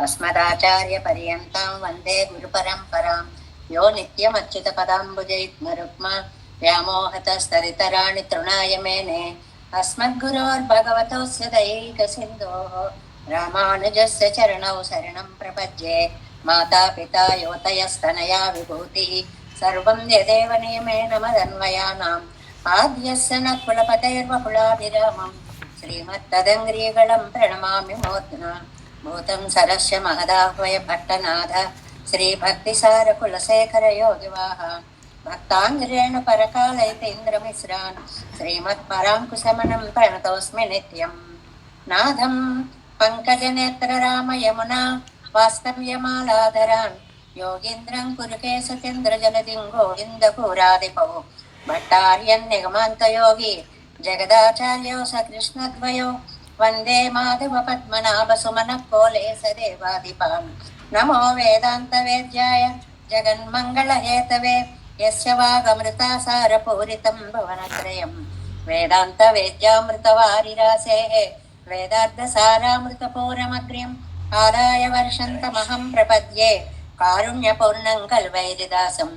अस्मदाचार्यपर्यन्तां वन्दे गुरुपरम्परां यो नित्यमच्युतपदाम्बुजैर्मरुक्मा व्यामोहतस्तरितराणि तृणाय मेने अस्मद्गुरोर्भगवतोऽस्य दैकसिन्धोः रामानुजस्य चरणौ शरणं प्रपद्ये मातापिता युवतयस्तनया विभूतिः सर्वं यदेव नियमेन मदन्वयानाम् आद्यस्य न कुलपतेर्वकुलाभिरामम् श्रीमत्तदङ्ग्रीगणं प्रणमामि मूर्ध्ना भूतं सरस्य महदाह्वय भट्टनाथ श्रीभक्तिसारकुलशेखर योगिवाह भक्ताङ्ग्रेण परकालयतीन्द्रमिश्रान् श्रीमत्पराङ्कुशमनं प्रणतोऽस्मि नित्यम् नाथं पङ्कजनेत्र रामयमुना वास्तव्यमालाधरान् योगीन्द्रं कुरुकेशचन्द्रजलदिं गोविन्दपुरादिपौ भट्टार्यन् निगमान्तयोगी जगदाचार्यो स कृष्णद्वयो वन्दे माधव पद्मनाभ सुमनः कोले स देवादिपान् नमो वेदान्तवेद्याय जगन्मङ्गलहेतवे यस्य वागमृतासारपूरितं भुवनत्रयम् वेदान्तवेद्यामृतवारिरासेः वेदार्थसारामृतपूरमग्र्यम् आदाय वर्षन्तमहं प्रपद्ये कारुण्यपूर्णं कल्वैरिदासं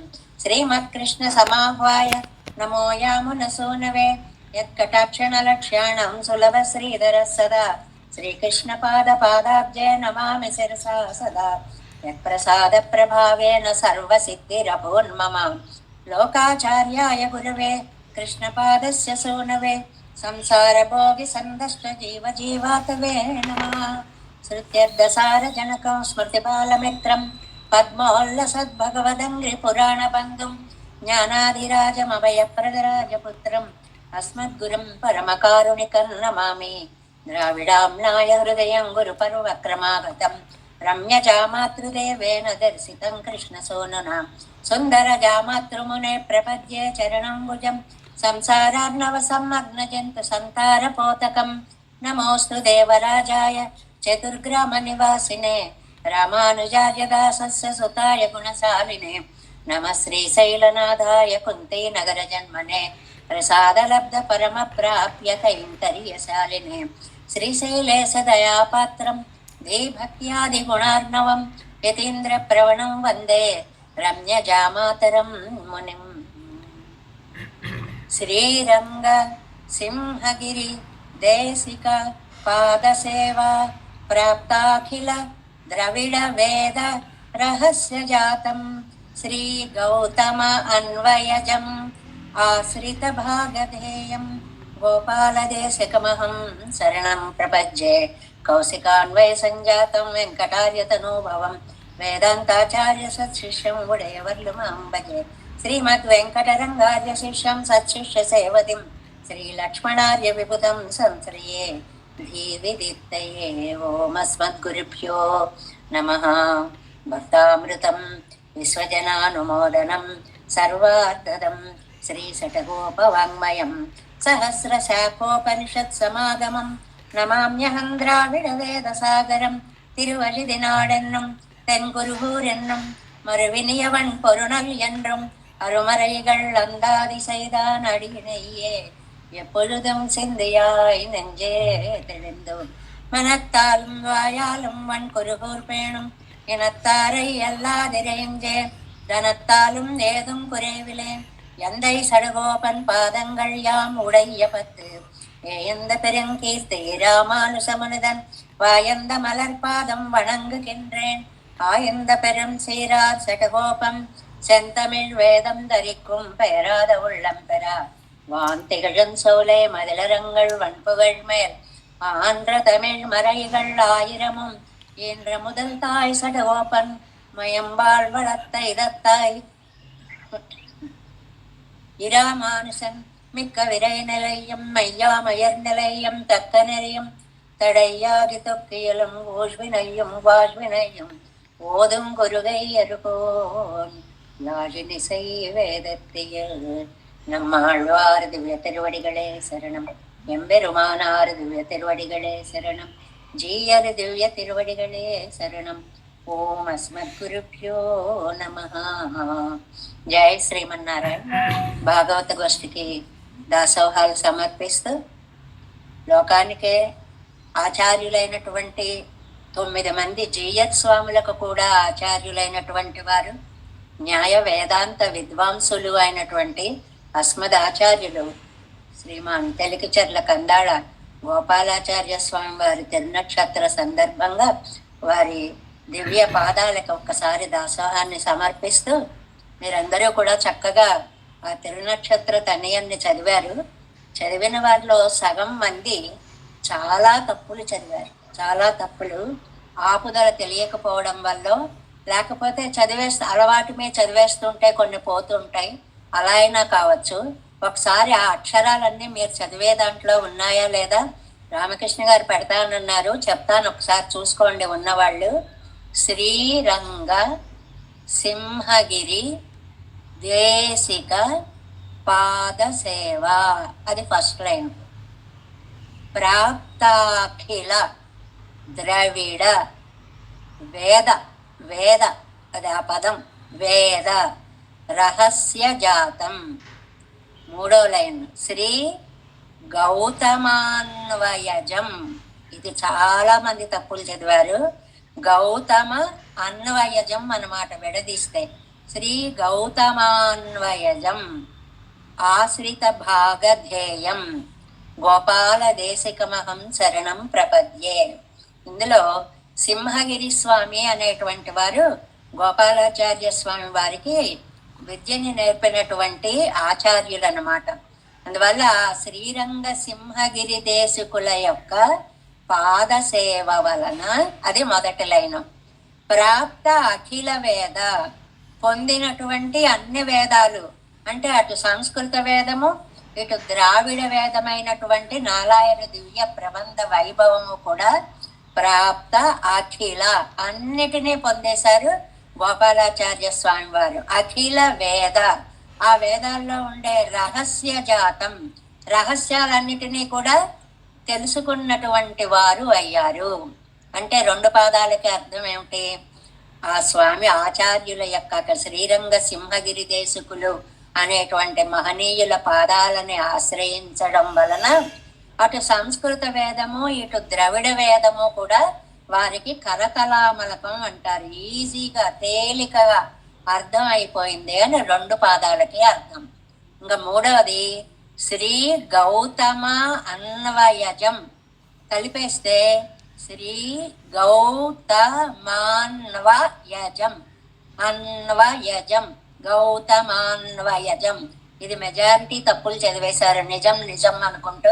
श्रीमत्कृष्णसमाह्वाय नमो यामुनसूनवे यत्कटाक्षणलक्ष्याणां सुलभश्रीधरः सदा श्रीकृष्णपादपादाब्जे नमामि शिरसा सदा यत्प्रसादप्रभावेन सर्वसिद्धिरभून्मम लोकाचार्याय गुरवे कृष्णपादस्य सूनवे संसारभोगिसन्दष्ट जीवजीवातवे नमः श्रुत्यर्धसारजनकं स्मृतिबालमित्रं पद्मोल्लसद्भगवदङ्घ्रिपुराणबन्धुं ज्ञानाधिराजमभयप्रदराजपुत्रम् अस्मद्गुरुं परमकारुणिकं नमामि द्राविडाम्नाय हृदयं गुरुपर्वक्रमागतं रम्यजामातृदेवेन दर्शितं कृष्णसूनुना सुन्दरजामातृमुने प्रपद्ये चरणम्बुजं संसारार्णवसम्मग्नजन्तु सन्तारपोतकं नमोऽस्तु देवराजाय चतुर्ग्रामनिवासिने रामानुजार्यदासस्य सुताय गुणशालिने नमः श्रीशैलनाथाय कुन्तीनगरजन्मने प्रसादलब्ध परमप्राप्य कैङ्कर्यशालिने श्रीशैले सदयापात्रं धीभक्त्यादिगुणार्णवं यतीन्द्रप्रवणं वन्दे रम्यजामातरं मुनिम् श्रीरङ्ग सिंहगिरि देशिक पादसेवा प्राप्ताखिल द्रविड वेद रहस्यजातं श्रीगौतम अन्वयजम् आश्रितभागधेयं गोपालदेशिकमहं शरणं प्रपद्ये कौशिकान्वयसञ्जातं वेङ्कटार्यतनूभवं वेदान्ताचार्यसत्शिष्यं उडयवर्लुमां भजे श्रीमद्वेङ्कटरङ्गार्यशिष्यं सत्शिष्यसेवतिं श्रीलक्ष्मणार्यविबुधं संश्रये धीविदित्तये ओमस्मद्गुरुभ्यो नमः भक्तामृतं विश्वजनानुमोदनं सर्वार्थदं श्रीशतकोपवाङ्मयं सहस्रशाखोपनिषत्समागमं नमाम्यहं द्राविडवेदसागरं तिरुवलिदिनाडेन्नुं तेन्कुरुगूरेन्नुं மறுவினியவன் பொருணல் என்றும் அருமறைகள் அந்தாதி செய்தான் அடியினையே எப்பொழுதும் சிந்தியாய் நெஞ்சே தெளிந்தோம் மனத்தாலும் வாயாலும் வன் குருகூர் பேணும் இனத்தாரை அல்லாதிரையஞ்சே தனத்தாலும் ஏதும் குறைவிலேன் எந்தை சடுகோபன் பாதங்கள் யாம் உடைய பத்து ஏயந்த பெருங்கீர்த்தி ராமானுசமுனிதன் வாயந்த மலர் பாதம் வணங்குகின்றேன் ஆயந்த பெரும் சீரார் சடகோபம் செந்தமிழ் வேதம் தரிக்கும் பெயராத உள்ளம் பெறா வான் திகழும் சோலை மதிலரங்கள் வன்புகழ் மேல் ஆன்ற தமிழ் மறைகள் ஆயிரமும் என்ற முதல் தாய் சடகோபன் மயம்பாள் வளர்த்த இதத்தாய் இராமானுசன் மிக்க விரை நிலையும் மையாமயர் நிலையும் தக்க நெறியும் தடையாகி தொக்கியலும் ஊழ்வினையும் வாழ்வினையும் ஓதும் குருகை அருகோன் யாழினிசை வேதத்தியல் நம்மாழ்வார் திவ்ய திருவடிகளே சரணம் எம்பெருமானார் திவ்ய திருவடிகளே சரணம் ஜீயர் திவ்ய திருவடிகளே சரணம் ఓం అస్మద్గురుభ్యో నమః. జై శ్రీమన్నారాయణ. భాగవత గోష్ఠికి దాసోహాలు సమర్పిస్తూ లోకానికే ఆచార్యులైనటువంటి 9 మంది జీయత్ స్వాములకు కూడా ఆచార్యులైనటువంటి వారు, న్యాయ వేదాంత విద్వాంసులు అయినటువంటి అస్మదాచార్యులు శ్రీమాన్ తెలికిచెర్ల కందాళ గోపాలాచార్య స్వామి వారి తిరునక్షత్ర సందర్భంగా వారి దివ్య పాదాలకు ఒక్కసారి దాసోహాన్ని సమర్పిస్తూ, మీరందరూ కూడా చక్కగా ఆ తిరునక్షత్ర తనయాన్ని చదివారు. చదివిన వారిలో సగం మంది చాలా తప్పులు చదివారు. చాలా తప్పులు ఆపుదల తెలియకపోవడం వల్ల, లేకపోతే అలవాటు మీద చదివేస్తుంటే కొన్ని పోతుంటాయి, అలా అయినా కావచ్చు. ఒకసారి ఆ అక్షరాలన్నీ మీరు చదివే దాంట్లో ఉన్నాయా లేదా? రామకృష్ణ గారు పెడతానన్నారు, చెప్తాను, ఒకసారి చూసుకోండి ఉన్నవాళ్ళు. శ్రీరంగ సింహగిరి దేశిక పాదసేవ, అది ఫస్ట్ లైన్. ప్రాప్తాఖిల ద్రవిడ వేద, వేద అది ఆ పదం, వేద రహస్య జాతం. మూడో లైన్ శ్రీ గౌతమాన్వయజం, ఇది చాలా మంది తప్పులు చదివారు. గౌతమ అన్వయజం అన్నమాట విడదీస్తే. శ్రీ గౌతమాన్వయజం ఆశ్రిత భాగధేయం గోపాల దేశికమహం శరణం ప్రపద్యే. ఇందులో సింహగిరి స్వామి అనేటువంటి వారు గోపాలాచార్య స్వామి వారికి విద్యని నేర్పినటువంటి ఆచార్యులు అన్నమాట. అందువల్ల శ్రీరంగ సింహగిరి దేశికుల యొక్క పాదసేవ వలన, అది మొదటి లైను. ప్రాప్త అఖిల వేద, పొందినటువంటి అన్ని వేదాలు, అంటే అటు సంస్కృత వేదము ఇటు ద్రావిడ వేదమైనటువంటి నారాయణ దివ్య ప్రబంధ వైభవము కూడా ప్రాప్త అఖిల, అన్నిటినీ పొందేశారు గోపాలాచార్య స్వామి వారు. అఖిల వేద, ఆ వేదాల్లో ఉండే రహస్య జాతం, రహస్యాలన్నిటినీ కూడా తెలుసుకున్నటువంటి వారు అయ్యారు. అంటే 2 పాదాలకి అర్థం ఏమిటి? ఆ స్వామి ఆచార్యుల యొక్క శ్రీరంగ సింహగిరి దేశికులు అనేటువంటి మహనీయుల పాదాలని ఆశ్రయించడం వలన అటు సంస్కృత వేదము ఇటు ద్రవిడ వేదము కూడా వారికి కరతలామలకం అంటారు. ఈజీగా తేలికగా అర్థం అయిపోయింది అని 2 పాదాలకి అర్థం. ఇంకా మూడవది శ్రీ గౌతమ అన్వయజం, కలిపేస్తే శ్రీ గౌతమాన్వయజం, అన్వయజం గౌతమాన్వయజం. ఇది మెజారిటీ తప్పులు చదివేశారు, నిజం నిజం అనుకుంటూ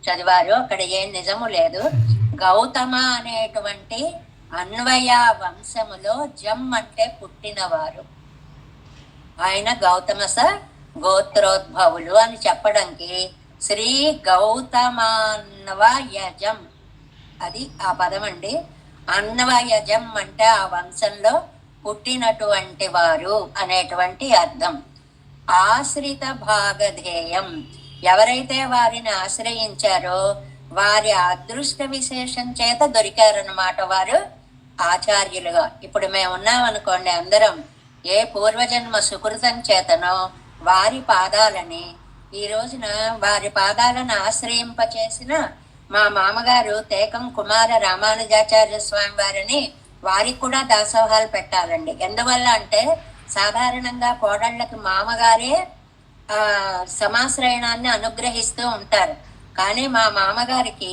చదివారు, అక్కడ ఏం నిజము లేదు. గౌతమ అనేటువంటి అన్వయ వంశములో జం అంటే పుట్టినవారు, ఆయన గౌతమస గోత్రోద్భవులు అని చెప్పడానికి శ్రీ గౌతమాన్వయజం, అది ఆ పదం అండి. అన్వయజం అంటే ఆ వంశంలో పుట్టినటువంటి వారు అనేటువంటి అర్థం. ఆశ్రిత భాగధేయం, ఎవరైతే వారిని ఆశ్రయించారో వారి అదృష్ట విశేషం చేత దొరికారన్నమాట వారు ఆచార్యులుగా. ఇప్పుడు మేము ఉన్నామనుకోండి, అందరం ఏ పూర్వజన్మ సుకృతం చేతనో వారి పాదాలని, ఈ రోజున వారి పాదాలను ఆశ్రయింపచేసిన మా మామగారు తేకం కుమార రామానుజాచార్య స్వామి వారిని, వారికి కూడా దాసోహాలు పెట్టాలండి. ఎందువల్ల అంటే సాధారణంగా కోడళ్ళకి మామగారే సమాశ్రయణాన్ని అనుగ్రహిస్తూ ఉంటారు. కానీ మా మామగారికి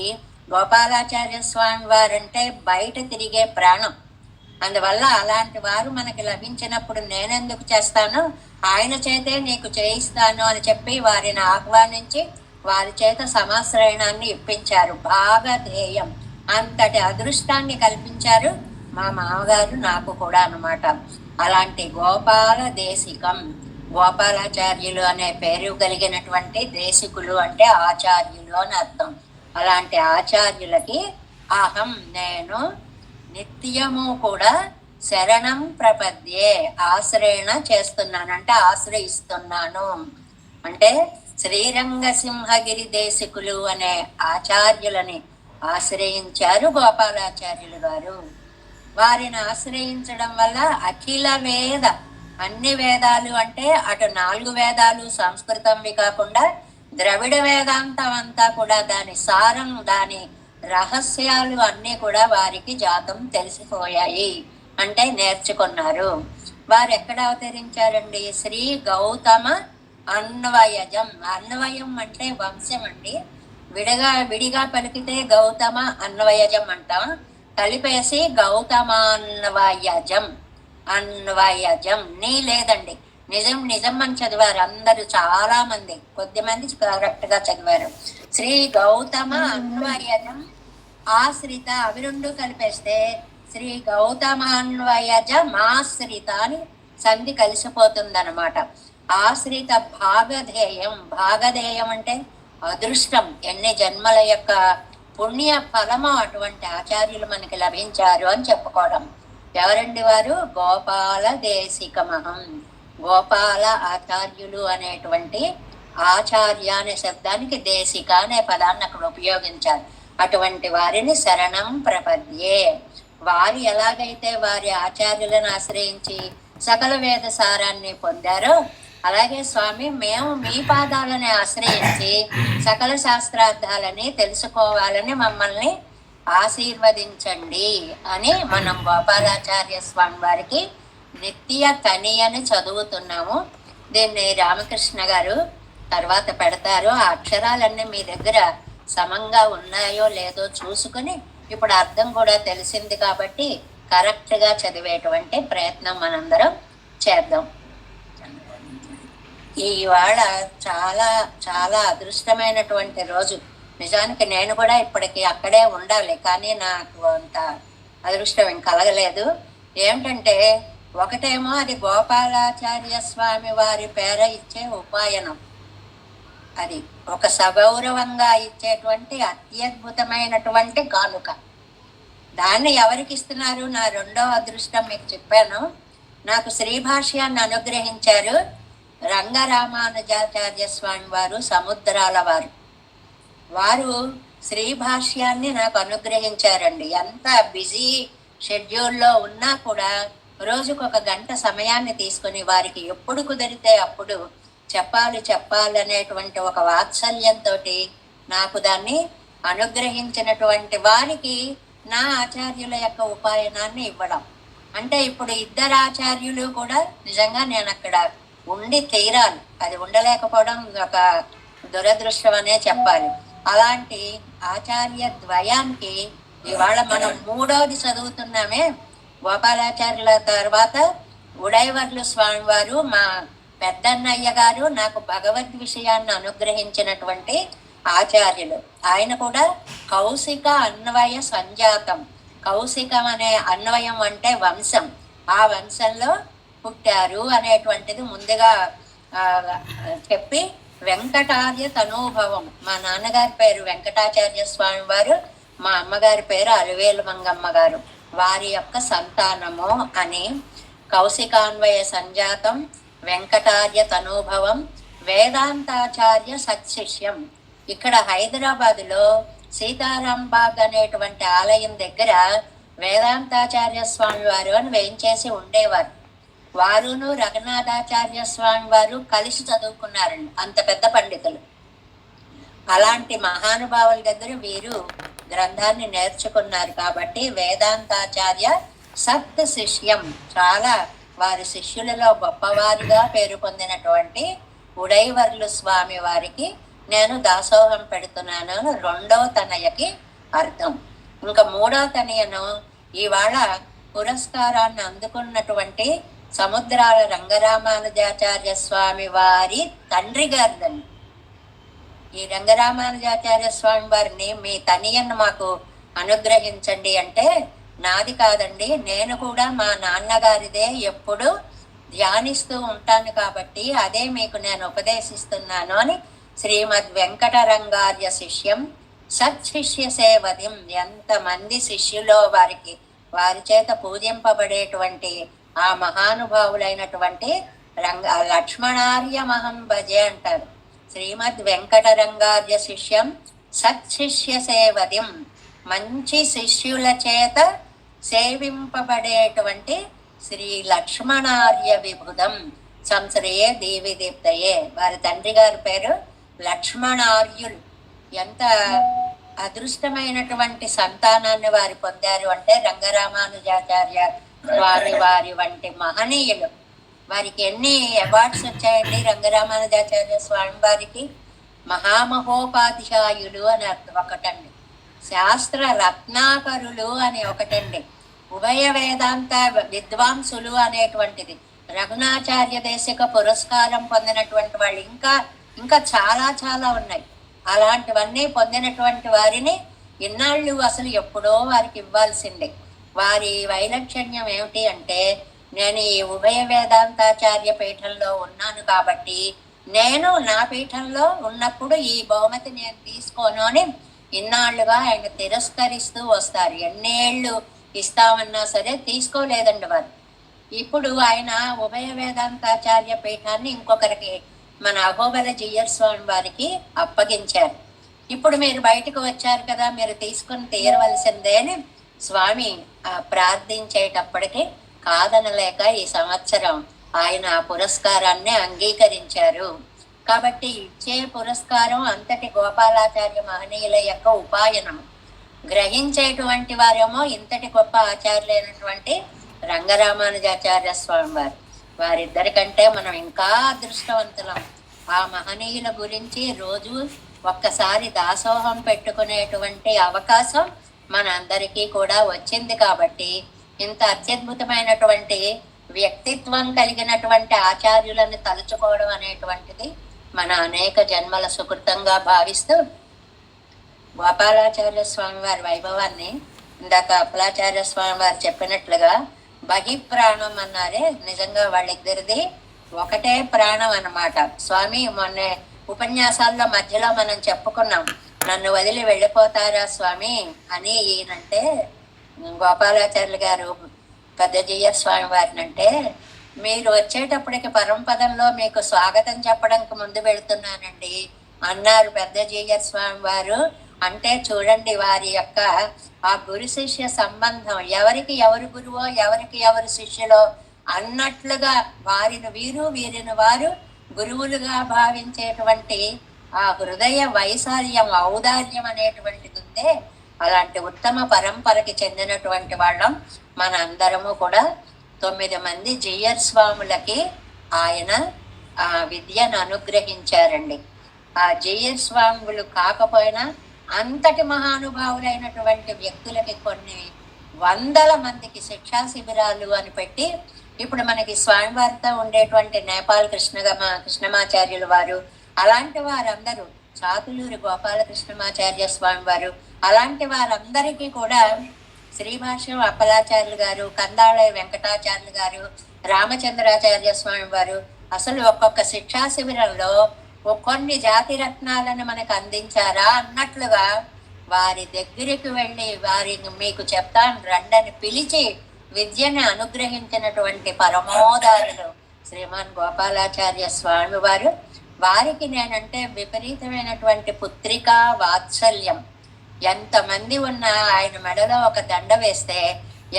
గోపాలాచార్య స్వామి వారంటే బయట తిరిగే ప్రాణం. అందువల్ల అలాంటి వారు మనకి లభించినప్పుడు నేనెందుకు చేస్తాను, ఆయన చేతే నీకు చేయిస్తాను అని చెప్పి వారిని ఆహ్వానించి వారి చేత సమాశ్రయణాన్ని ఇప్పించారు. భాగధేయం, అంతటి అదృష్టాన్ని కల్పించారు మా మామగారు నాకు కూడా అన్నమాట. అలాంటి గోపాల దేశికం, గోపాలాచార్యులు అనే పేరు కలిగినటువంటి దేశికులు అంటే ఆచార్యులు అని అర్థం. అలాంటి ఆచార్యులకి అహం నేను నిత్యము కూడా శరణం ప్రపద్యే, ఆశ్రయణ చేస్తున్నాను, అంటే ఆశ్రయిస్తున్నాను. అంటే శ్రీరంగ సింహగిరి దేశికులు అనే ఆచార్యులని ఆశ్రయించారు గోపాలాచార్యులు గారు. వారిని ఆశ్రయించడం వల్ల అఖిల వేద, అన్ని వేదాలు అంటే అటు 4 వేదాలు సంస్కృతంవి కాకుండా ద్రవిడ వేదాంతం అంతా కూడా దాని సారం, దాని రహస్యాలు అన్నీ కూడా వారికి జాతం తెలిసిపోయాయి, అంటే నేర్చుకున్నారు. వారు ఎక్కడ అవతరించారండి? శ్రీ గౌతమ అన్వయజం. అన్వయం అంటే వంశం అండి. విడిగా పలికితే గౌతమ అన్వయజం అంటాం, కలిపేసి గౌతమాన్వయజం. అన్వయజం నీ లేదండి, నిజం నిజం అని చదివారు అందరూ, చాలా మంది, కొద్ది మంది కరెక్ట్ గా చదివారు. శ్రీ గౌతమ అన్వయజం ఆశ్రిత, అవి రెండు కలిపేస్తే శ్రీ గౌతమాన్వయజ మాశ్రిత అని సంధి కలిసిపోతుందన్నమాట. ఆశ్రిత భాగధేయం. భాగధేయం అంటే అదృష్టం, ఎన్ని జన్మల యొక్క పుణ్య ఫలమో అటువంటి ఆచార్యులు మనకి లభించారు అని చెప్పుకోవడం. ఎవరండి వారు? గోపాల దేశికమహం. గోపాల ఆచార్యులు అనేటువంటి ఆచార్య అనే శబ్దానికి దేశిక అనే పదాన్ని అక్కడ ఉపయోగించారు. అటువంటి వారిని శరణం ప్రపద్యే. వారు ఎలాగైతే వారి ఆచార్యులను ఆశ్రయించి సకల వేద సారాన్ని పొందారో, అలాగే స్వామి మేము మీ పాదాలని ఆశ్రయించి సకల శాస్త్రార్థాలని తెలుసుకోవాలని మమ్మల్ని ఆశీర్వదించండి అని మనం గోపాలాచార్య స్వామి వారికి నిత్య కని అని చదువుతున్నాము. దీన్ని రామకృష్ణ గారు తర్వాత పెడతారు. ఆ అక్షరాలన్నీ మీ దగ్గర సమంగా ఉన్నాయో లేదో చూసుకుని, ఇప్పుడు అర్థం కూడా తెలిసింది కాబట్టి కరెక్ట్గా చదివేటువంటి ప్రయత్నం మనందరం చేద్దాం. ఇవాళ చాలా చాలా అదృష్టమైనటువంటి రోజు. నిజానికి నేను కూడా ఇప్పటికి అక్కడే ఉండాలి, కానీ నాకు అంత అదృష్టం కలగలేదు. ఏమిటంటే, ఒకటేమో అది గోపాలాచార్య స్వామి వారి పేర ఇచ్చే ఉపాయనం, అది ఒక సగౌరవంగా ఇచ్చేటువంటి అత్యద్భుతమైనటువంటి కానుక. దాన్ని ఎవరికి ఇస్తున్నారు? నా రెండో అదృష్టం మీకు చెప్పాను. నాకు శ్రీభాష్యాన్ని అనుగ్రహించారు రంగరామానుజాచార్య స్వామి వారు, సముద్రాల వారు. వారు శ్రీభాష్యాన్ని నాకు అనుగ్రహించారండి. ఎంత బిజీ షెడ్యూల్లో ఉన్నా కూడా రోజుకు 1 గంట సమయాన్ని తీసుకుని వారికి ఎప్పుడు కుదిరితే అప్పుడు చెప్పాలనేటువంటి ఒక వాత్సల్యంతో నాకు దాన్ని అనుగ్రహించినటువంటి వారికి నా ఆచార్యుల యొక్క ఉపాయనాన్ని ఇవ్వడం అంటే, ఇప్పుడు 2 ఆచార్యులు కూడా నిజంగా నేను అక్కడ ఉండి తీరాలి. అది ఉండలేకపోవడం ఒక దురదృష్టం అనే చెప్పాలి. అలాంటి ఆచార్య ద్వయానికి ఇవాళ మనం 3వది చదువుతున్నామే. గోపాలాచార్యుల తర్వాత ఉడైవర్లు స్వామి వారు, మా పెద్దన్నయ్య గారు, నాకు భగవద్ విషయాన్ని అనుగ్రహించినటువంటి ఆచార్యులు. ఆయన కూడా కౌశిక అన్వయ సంజాతం. కౌశికం అనే అన్వయం అంటే వంశం, ఆ వంశంలో పుట్టారు అనేటువంటిది ముందుగా చెప్పి, వెంకటార్య తనూభవం. మా నాన్నగారి పేరు వెంకటాచార్య స్వామి వారు, మా అమ్మగారి పేరు అలివేలు మంగమ్మ గారు, వారి యొక్క సంతానము అని. కౌశికాన్వయ సంజాతం, వెంకటార్య తనూభవం, వేదాంతాచార్య సత్శిష్యం. ఇక్కడ హైదరాబాదులో సీతారాంబాగ్ అనేటువంటి ఆలయం దగ్గర వేదాంతాచార్య స్వామి వారు అని వేయించేసి ఉండేవారు. వారును రఘునాథాచార్య స్వామి వారు కలిసి చదువుకున్నారండి, అంత పెద్ద పండితులు. అలాంటి మహానుభావుల దగ్గర వీరు గ్రంథాన్ని నేర్చుకున్నారు కాబట్టి వేదాంతాచార్య సత్ శిష్యం. చాలా వారి శిష్యులలో గొప్పవారిగా పేరు పొందినటువంటి ఉడైవర్లు స్వామి వారికి నేను దాసోహం పెడుతున్నాను. 2వ తనయకి అర్థం. ఇంకా 3వ తనయను ఇవాళ పురస్కారాన్ని అందుకున్నటువంటి సముద్రాల రంగరామానుజాచార్య స్వామి వారి తండ్రి గారిదండి. ఈ రంగరామానుజాచార్య స్వామి వారిని మీ తనియన్ను మాకు అనుగ్రహించండి అంటే, నాది కాదండి, నేను కూడా మా నాన్నగారిదే ఎప్పుడు ధ్యానిస్తూ ఉంటాను కాబట్టి అదే మీకు నేను ఉపదేశిస్తున్నాను అని శ్రీమద్ వెంకటరంగార్య శిష్యం సత్శిష్య సేవదిం. ఎంతమంది శిష్యులో వారికి వారి చేత పూజింపబడేటువంటి ఆ మహానుభావులైనటువంటి లక్ష్మణార్య మహం భజే అంటారు. శ్రీమద్ వెంకటరంగార్య శిష్యం సత్శిష్య సేవదిం. మంచి శిష్యుల చేత సేవింపబడేటువంటి శ్రీ లక్ష్మణార్య విభుదం సంశ్రయే దీవిదీప్తయే. వారి తండ్రి గారి పేరు లక్ష్మణార్యులు. ఎంత అదృష్టమైనటువంటి సంతానాన్ని వారు పొందారు అంటే రంగరామానుజాచార్య స్వామి వారి వంటి మహనీయులు. వారికి ఎన్ని అవార్డ్స్ వచ్చాయండి రంగరామానుజాచార్య స్వామి వారికి? మహామహోపాధ్యాయులు అని ఒకటండి, శాస్త్ర రత్నాకరులు అని ఒకటండి, ఉభయ వేదాంత విద్వాంసులు అనేటువంటిది, రఘునాచార్య దేశిక పురస్కారం పొందినటువంటి వాళ్ళు ఇంకా ఇంకా చాలా చాలా ఉన్నాయి. అలాంటివన్నీ పొందినటువంటి వారిని ఇన్నాళ్ళు అసలు ఎప్పుడో వారికి ఇవ్వాల్సిందే. వారి వైలక్షణ్యం ఏమిటి అంటే, నేను ఈ ఉభయ వేదాంతాచార్య పీఠంలో ఉన్నాను కాబట్టి నేను నా పీఠంలో ఉన్నప్పుడు ఈ బహుమతి నేను తీసుకోను అని ఇన్నాళ్లుగా ఆయన తిరస్కరిస్తూ వస్తారు. ఎన్నేళ్ళు ఇస్తామన్నా సరే తీసుకోలేదండి వారు. ఇప్పుడు ఆయన ఉభయ వేదాంతాచార్య పీఠాన్ని ఇంకొకరికి, మన అహోబల జియర్ స్వామి వారికి అప్పగించారు. ఇప్పుడు మీరు బయటకు వచ్చారు కదా, మీరు తీసుకుని తీరవలసిందే అని స్వామి ప్రార్థించేటప్పటికి కాదనలేక ఈ సంవత్సరం ఆయన ఆ పురస్కారాన్ని అంగీకరించారు. కాబట్టి ఇచ్చే పురస్కారం అంతటి గోపాలాచార్య మహనీయుల యొక్క ఉపాయనం. గ్రహించేటువంటి వారేమో ఇంతటి గొప్ప ఆచార్యులైనటువంటి రంగరామానుజాచార్య స్వామి వారు. వారిద్దరికంటే మనం ఇంకా అదృష్టవంతులం. ఆ మహనీయుల గురించి రోజు ఒక్కసారి దాసోహం పెట్టుకునేటువంటి అవకాశం మన అందరికీ కూడా వచ్చింది. కాబట్టి ఇంత అత్యద్భుతమైనటువంటి వ్యక్తిత్వం కలిగినటువంటి ఆచార్యులను తలుచుకోవడం అనేటువంటిది మన అనేక జన్మల సుకృతంగా భావిస్తూ, గోపాలాచార్య స్వామి వారి వైభవాన్ని ఇందాక అప్పలాచార్య స్వామి వారు చెప్పినట్లుగా బహిప్రాణం అన్నారే, నిజంగా వాళ్ళిద్దరిది ఒకటే ప్రాణం అన్నమాట. స్వామి మొన్న ఉపన్యాసాల్లో మధ్యలో మనం చెప్పుకున్నాం, నన్ను వదిలి వెళ్ళిపోతారా స్వామి అని. ఈయనంటే గోపాలాచార్యులు గారు పెద్ద జియర్ స్వామి వారిని అంటే, మీరు వచ్చేటప్పటికి పరంపదంలో మీకు స్వాగతం చెప్పడానికి ముందు వెళుతున్నానండి అన్నారు పెద్ద జియర్ స్వామి వారు. అంటే చూడండి వారి యొక్క ఆ గురు శిష్య సంబంధం, ఎవరికి ఎవరు గురువో ఎవరికి ఎవరు శిష్యులో అన్నట్లుగా వారిని వీరు వీరిని వారు గురువులుగా భావించేటువంటి ఆ హృదయ వైశాల్యం, ఔదార్యం అనేటువంటిది ఉందే, అలాంటి ఉత్తమ పరంపరకి చెందినటువంటి వాళ్ళం మన అందరము కూడా. 9 మంది జియర్ స్వాములకి ఆయన ఆ విద్యను అనుగ్రహించారండి. ఆ జియర్ స్వాములు కాకపోయినా అంతటి మహానుభావులైనటువంటి వ్యక్తులకి కొన్ని వందల మందికి శిక్షా శిబిరాలు అని పెట్టి, ఇప్పుడు మనకి స్వామివారితో ఉండేటువంటి నేపాల్ కృష్ణమాచార్యులు వారు, అలాంటి వారందరూ, చాతులూరి గోపాలకృష్ణమాచార్య స్వామి వారు, అలాంటి వారందరికీ కూడా శ్రీభాష్యం అప్పలాచార్యులు గారు, కందాళయ వెంకటాచార్యులు గారు, రామచంద్రాచార్య స్వామి వారు అసలు ఒక్కొక్క శిక్షా శిబిరంలో కొన్ని జాతి రత్నాలను మనకు అందించారా అన్నట్లుగా వారి దగ్గరికి వెళ్ళి వారిని మీకు చెప్తాను రండని పిలిచి విద్యను అనుగ్రహించినటువంటి పరమోదారులు శ్రీమాన్ గోపాలాచార్య స్వామి వారు. వారికి నేనంటే విపరీతమైనటువంటి పుత్రికా వాత్సల్యం. ఎంతమంది ఉన్నా ఆయన మెడలో ఒక దండ వేస్తే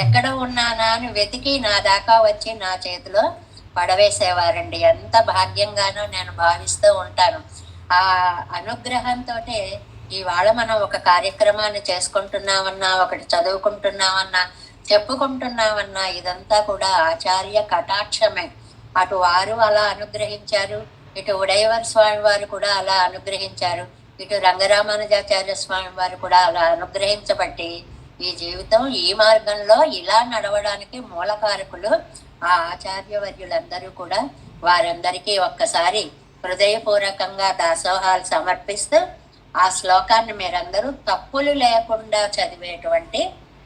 ఎక్కడ ఉన్నానా అని వెతికి నా దాకా వచ్చి నా చేతిలో పడవేసేవారండి. ఎంత భాగ్యంగానో నేను భావిస్తూ ఉంటాను. ఆ అనుగ్రహంతో ఇవాళ మనం ఒక కార్యక్రమాన్ని చేసుకుంటున్నామన్నా, ఒకటి చదువుకుంటున్నామన్నా, చెప్పుకుంటున్నామన్నా, ఇదంతా కూడా ఆచార్య కటాక్షమే. అటు వారు అలా అనుగ్రహించారు, ఇటు ఉడయవర్ స్వామి వారు కూడా అలా అనుగ్రహించారు, ఇటు రంగరామానుజాచార్య స్వామి వారు కూడా అలా అనుగ్రహించబట్టి ఈ జీవితం ఈ మార్గంలో ఇలా నడవడానికి మూలకారకులు ఆ ఆచార్యవర్యులందరూ కూడా. వారందరికీ ఒక్కసారి హృదయపూర్వకంగా దాసోహాలు సమర్పిస్తూ ఆ శ్లోకాన్ని మీరందరూ తప్పులు లేకుండా చదివేటువంటి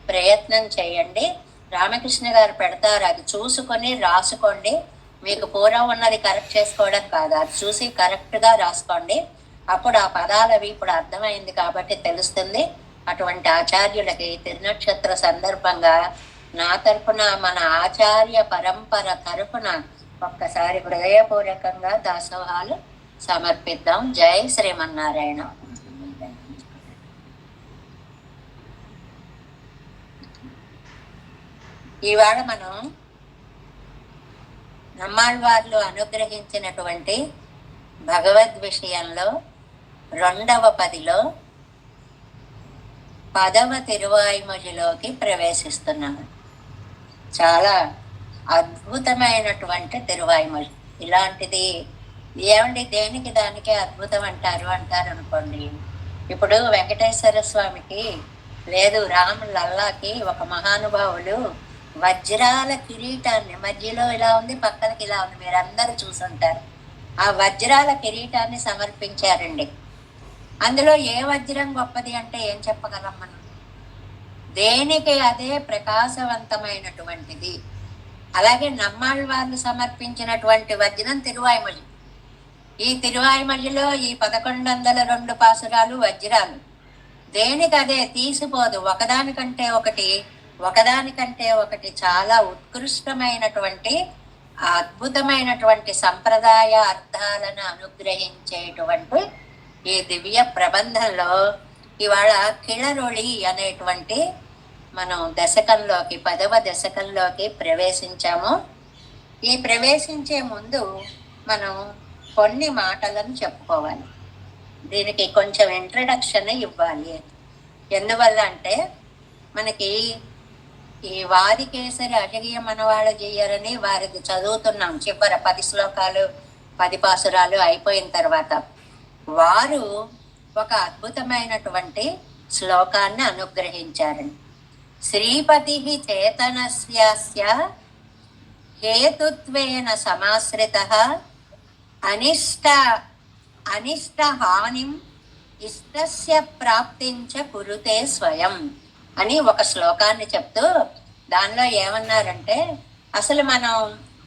ప్రయత్నం చేయండి. రామకృష్ణ గారు పెడతారు, అది చూసుకొని రాసుకోండి. మీకు పూర్వం ఉన్నది కరెక్ట్ చేసుకోవడం కాదు, అది చూసి కరెక్ట్గా రాసుకోండి. అప్పుడు ఆ పదాలవి ఇప్పుడు అర్థమైంది కాబట్టి తెలుస్తుంది. అటువంటి ఆచార్యులకి తిరునక్షత్ర సందర్భంగా నా తరపున, మన ఆచార్య పరంపర తరపున ఒక్కసారి హృదయపూర్వకంగా దాసోహాలు సమర్పిద్దాం. జై శ్రీమన్నారాయణ. ఇవాళ మనం నమ్మాళ్వార్లు అనుగ్రహించినటువంటి భగవద్ విషయంలో 2వ పదిలో పదవ తిరువాయిమొழிలోకి ప్రవేశిస్తున్నాము. చాలా అద్భుతమైనటువంటి తిరువాయిమొഴി. ఇలాంటిది ఏమండి దేనికి దానికే అద్భుతం అంటారు అనుకోండి. ఇప్పుడు వెంకటేశ్వర స్వామికి లేదు రాములల్లాకి ఒక మహానుభావులు వజ్రాల కిరీటాన్ని, మధ్యలో ఇలా ఉంది పక్కనకి ఇలా ఉంది, మీరందరూ చూసుంటారు. ఆ వజ్రాల కిరీటాన్ని సమర్పించారండి. అందులో ఏ వజ్రం గొప్పది అంటే ఏం చెప్పగలం మనం? దేనికి అదే ప్రకాశవంతమైనటువంటిది. అలాగే నమ్మాళ్ళ వాళ్ళు సమర్పించినటువంటి వజ్రం తిరువాయిమొഴి. ఈ తిరువాయిమొழிలో ఈ 1102 పాసురాలు వజ్రాలు. దేనికి అదే తీసిపోదు, ఒకదానికంటే ఒకటి చాలా ఉత్కృష్టమైనటువంటి అద్భుతమైనటువంటి సంప్రదాయ అర్థాలను అనుగ్రహించేటువంటి ఈ దివ్య ప్రబంధంలో ఇవాళ కిళరొళి అనేటువంటి మనం దశకంలోకి 10వ దశకంలోకి ప్రవేశించాము. ఈ ప్రవేశించే ముందు మనం కొన్ని మాటలను చెప్పుకోవాలి. దీనికి కొంచెం ఇంట్రడక్షన్ ఇవ్వాలి. ఎందువల్ల అంటే మనకి ఈ వాదికేసరి అజగీయ మనవాళ్ళ చెయ్యరని వారిది చదువుతున్నాం. చివర 10 శ్లోకాలు 10 పాసురాలు అయిపోయిన తర్వాత వారు ఒక అద్భుతమైనటువంటి శ్లోకాన్ని అనుగ్రహించారండి. శ్రీపతి చేతనస్య హేతుత్వేన సమాశ్రిత అనిష్ట హానిం ఇష్టస్య ప్రాప్తించ కురుతే స్వయం అని ఒక శ్లోకాన్ని చెప్తూ దానిలో ఏమన్నారంటే, అసలు మనం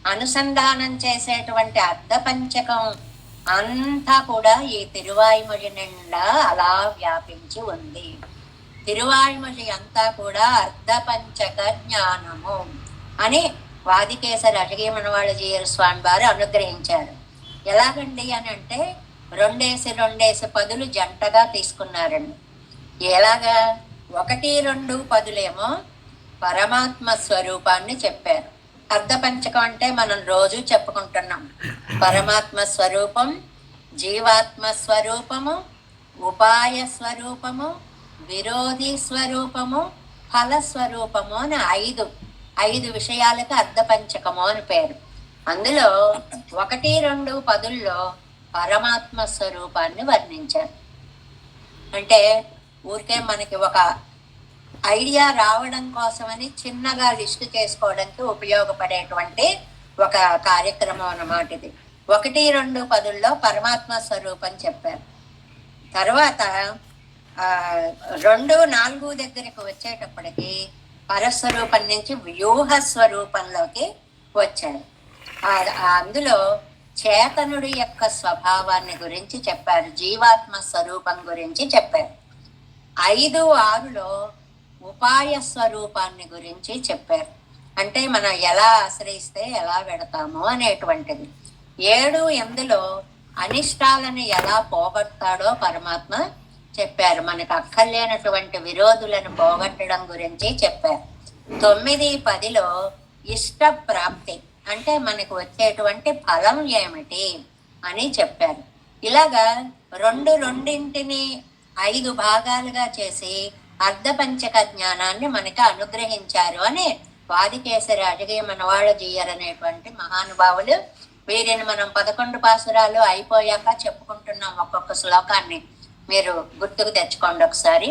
అనుసంధానం చేసేటువంటి అర్ధపంచకం అంతా కూడా ఈ తిరువాయిమొഴి నిండా అలా వ్యాపించి ఉంది. తిరువాయిమొഴి అంతా కూడా అర్ధపంచక జ్ఞానము అని వాదికేసరి అజగీయ మనవాళ్ళ జీయర్ స్వామి వారు అనుగ్రహించారు. ఎలాగండి అని అంటే 2 పదులు జంటగా తీసుకున్నారండి. ఎలాగా 1, 2 పదులేమో పరమాత్మ స్వరూపాన్ని చెప్పారు. అర్ధపంచకం అంటే మనం రోజు చెప్పుకుంటున్నాం. పరమాత్మ స్వరూపం, జీవాత్మ స్వరూపము, ఉపాయ స్వరూపము, విరోధి స్వరూపము, ఫల స్వరూపము అని 5 విషయాలకు అర్ధపంచకము అని పేరు. అందులో 1, 2 పదుల్లో పరమాత్మ స్వరూపాన్ని వర్ణించారు. అంటే ఊరికే మనకి ఒక ఐడియా రావడం కోసమని చిన్నగా లిస్టు చేసుకోవడానికి ఉపయోగపడేటువంటి ఒక కార్యక్రమం అన్నమాట ఇది. 1, 2 పదుల్లో పరమాత్మ స్వరూపం చెప్పారు. తర్వాత 2, 4 దగ్గరికి వచ్చేటప్పటికి పరస్వరూపం నుంచి వ్యూహ స్వరూపంలోకి వచ్చారు. అందులో చేతనుడి యొక్క స్వభావాన్ని గురించి చెప్పారు, జీవాత్మ స్వరూపం గురించి చెప్పారు. 5, 6లో ఉపాయ స్వరూపాన్ని గురించి చెప్పారు. అంటే మనం ఎలా ఆశ్రయిస్తే ఎలా వెడతామో అనేటువంటిది. 7, 8లో అనిష్టాలను ఎలా పోగొడతాడో పరమాత్మ చెప్పారు. మనకు అక్కర్లేనటువంటి విరోధులను పోగొట్టడం గురించి చెప్పారు. 9, 10లో ఇష్ట ప్రాప్తి అంటే మనకు వచ్చేటువంటి ఫలం ఏమిటి అని చెప్పారు. ఇలాగా 2 5 భాగాలుగా చేసి అర్ధపంచక జ్ఞానాన్ని మనకి అనుగ్రహించారు అని వాదికేసరి అజగీయ మనవాళ్ళ జీయర్ అనేటువంటి మహానుభావులు. వీరిని మనం 11 పాసురాలు అయిపోయాక చెప్పుకుంటున్నాం. ఒక్కొక్క శ్లోకాన్ని మీరు గుర్తుకు తెచ్చుకోండి ఒకసారి.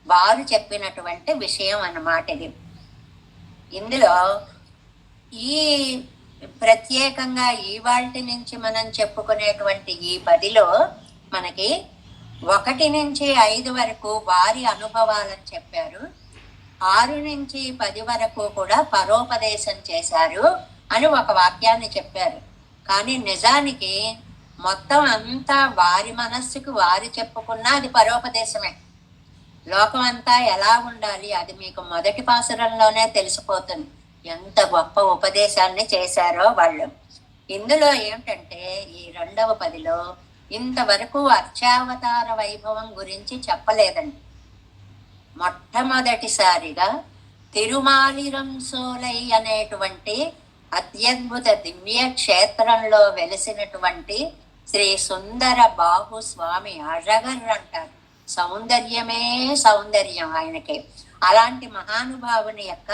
వారు చెప్పినటువంటి విషయం అన్నమాట ఇది. ఇందులో ఈ ప్రత్యేకంగా ఇవాల్టి నుంచి మనం చెప్పుకునేటువంటి ఈ 10లో మనకి 1 నుంచి 5 వరకు వారి అనుభవాలను చెప్పారు. 6 నుంచి 10 వరకు కూడా పరోపదేశం చేశారు అని ఒక వాక్యాన్ని చెప్పారు. కానీ నిజానికి మొత్తం అంతా వారి మనస్సుకు వారి చెప్పుకున్నా అది పరోపదేశమే. లోకం అంతా ఎలా ఉండాలి అది మీకు మొదటి పాసురంలోనే తెలిసిపోతుంది. ఎంత గొప్ప ఉపదేశాన్ని చేశారో వాళ్ళు. ఇందులో ఏమిటంటే ఈ 2వ 10లో ఇంతవరకు అర్చావతార వైభవం గురించి చెప్పలేదండి. మొట్టమొదటిసారిగా తిరుమాలిరంసోలై అనేటువంటి అత్యద్భుత దివ్య క్షేత్రంలో వెలిసినటువంటి శ్రీ సుందర బాహు స్వామి అழగర్ అంటారు. సౌందర్యమే సౌందర్యం ఆయనకి. అలాంటి మహానుభావుని యొక్క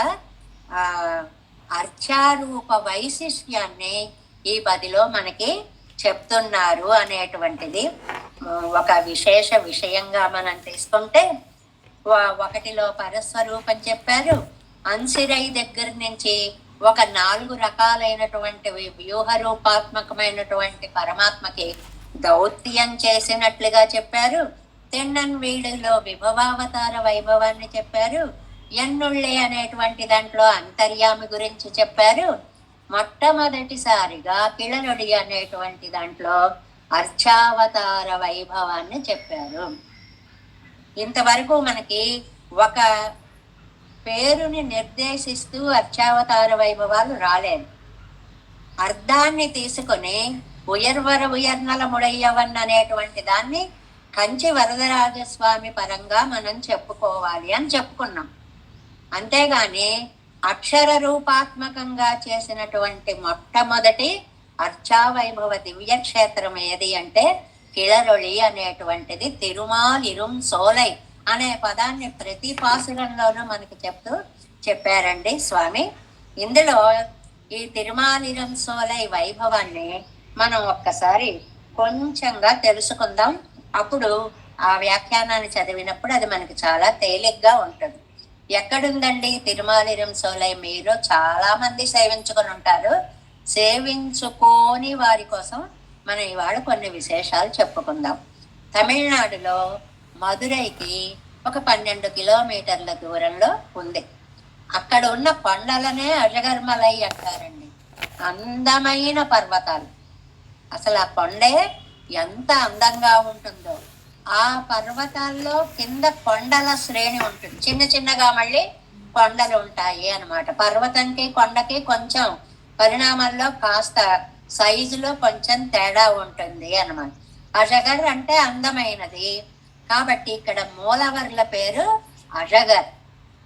ఆ అర్చారూప వైశిష్ట్యాన్ని ఈ పదిలో మనకి చెప్తున్నారు అనేటువంటిది ఒక విశేష విషయంగా మనం తీసుకుంటే, ఒకటిలో పరస్వరూపం చెప్పారు. అంశిరై దగ్గర నుంచి ఒక 4 రకాలైనటువంటి వ్యూహ రూపాత్మకమైనటువంటి పరమాత్మకి దౌత్యం చేసినట్లుగా చెప్పారు. తెన్నన్ వీడిలో విభవావతార వైభవాన్ని చెప్పారు. ఎన్నుళ్ళే అనేటువంటి దాంట్లో అంతర్యామి గురించి చెప్పారు. మొట్టమొదటిసారిగా కిళనుడి అనేటువంటి దాంట్లో అర్చావతార వైభవాన్ని చెప్పారు. ఇంతవరకు మనకి ఒక పేరుని నిర్దేశిస్తూ అర్చావతార వైభవాలు రాలేదు. అర్థాన్ని తీసుకుని ఉయర్నల ముడయ్యవన్ అనేటువంటి దాన్ని కంచి వరదరాజస్వామి పరంగా మనం చెప్పుకోవాలి అని చెప్పుకున్నాం. అంతేగాని అక్షర రూపాత్మకంగా చేసినటువంటి మొట్టమొదటి అర్చావైభవ దివ్యక్షేత్రం ఏది అంటే కిళరొళి అనేటువంటిది. తిరుమాలిరుం సోలై అనే పదాన్ని ప్రతి పాసురంలోనూ మనకి చెప్పారండి స్వామి. ఇందులో ఈ తిరుమాలిరం సోలై వైభవాన్ని మనం ఒక్కసారి కొంచెంగా తెలుసుకుందాం. అప్పుడు ఆ వ్యాఖ్యానాన్ని చదివినప్పుడు అది మనకి చాలా తేలిగ్గా ఉంటుంది. ఎక్కడుందండి తిరుమాలిరం సోలై? మీరు చాలా మంది సేవించుకొని ఉంటారు. సేవించుకోని వారి కోసం మనం ఇవాళ కొన్ని విశేషాలు చెప్పుకుందాం. తమిళనాడులో మదురైకి ఒక 12 కిలోమీటర్ల దూరంలో ఉంది. అక్కడ ఉన్న కొండలనే అజగర్మలై అంటారండి. అందమైన పర్వతాలు. అసలు ఆ కొండే ఎంత అందంగా ఉంటుందో. ఆ పర్వతాల్లో కింద కొండల శ్రేణి ఉంటుంది. చిన్న చిన్నగా మళ్ళీ కొండలు ఉంటాయి అన్నమాట. పర్వతంకి కొండకి కొంచెం పరిణామాల్లో కాస్త సైజులో కొంచెం తేడా ఉంటుంది అన్నమాట. అజగర్ అంటే అందమైనది కాబట్టి ఇక్కడ మూలవర్ల పేరు అజగర్.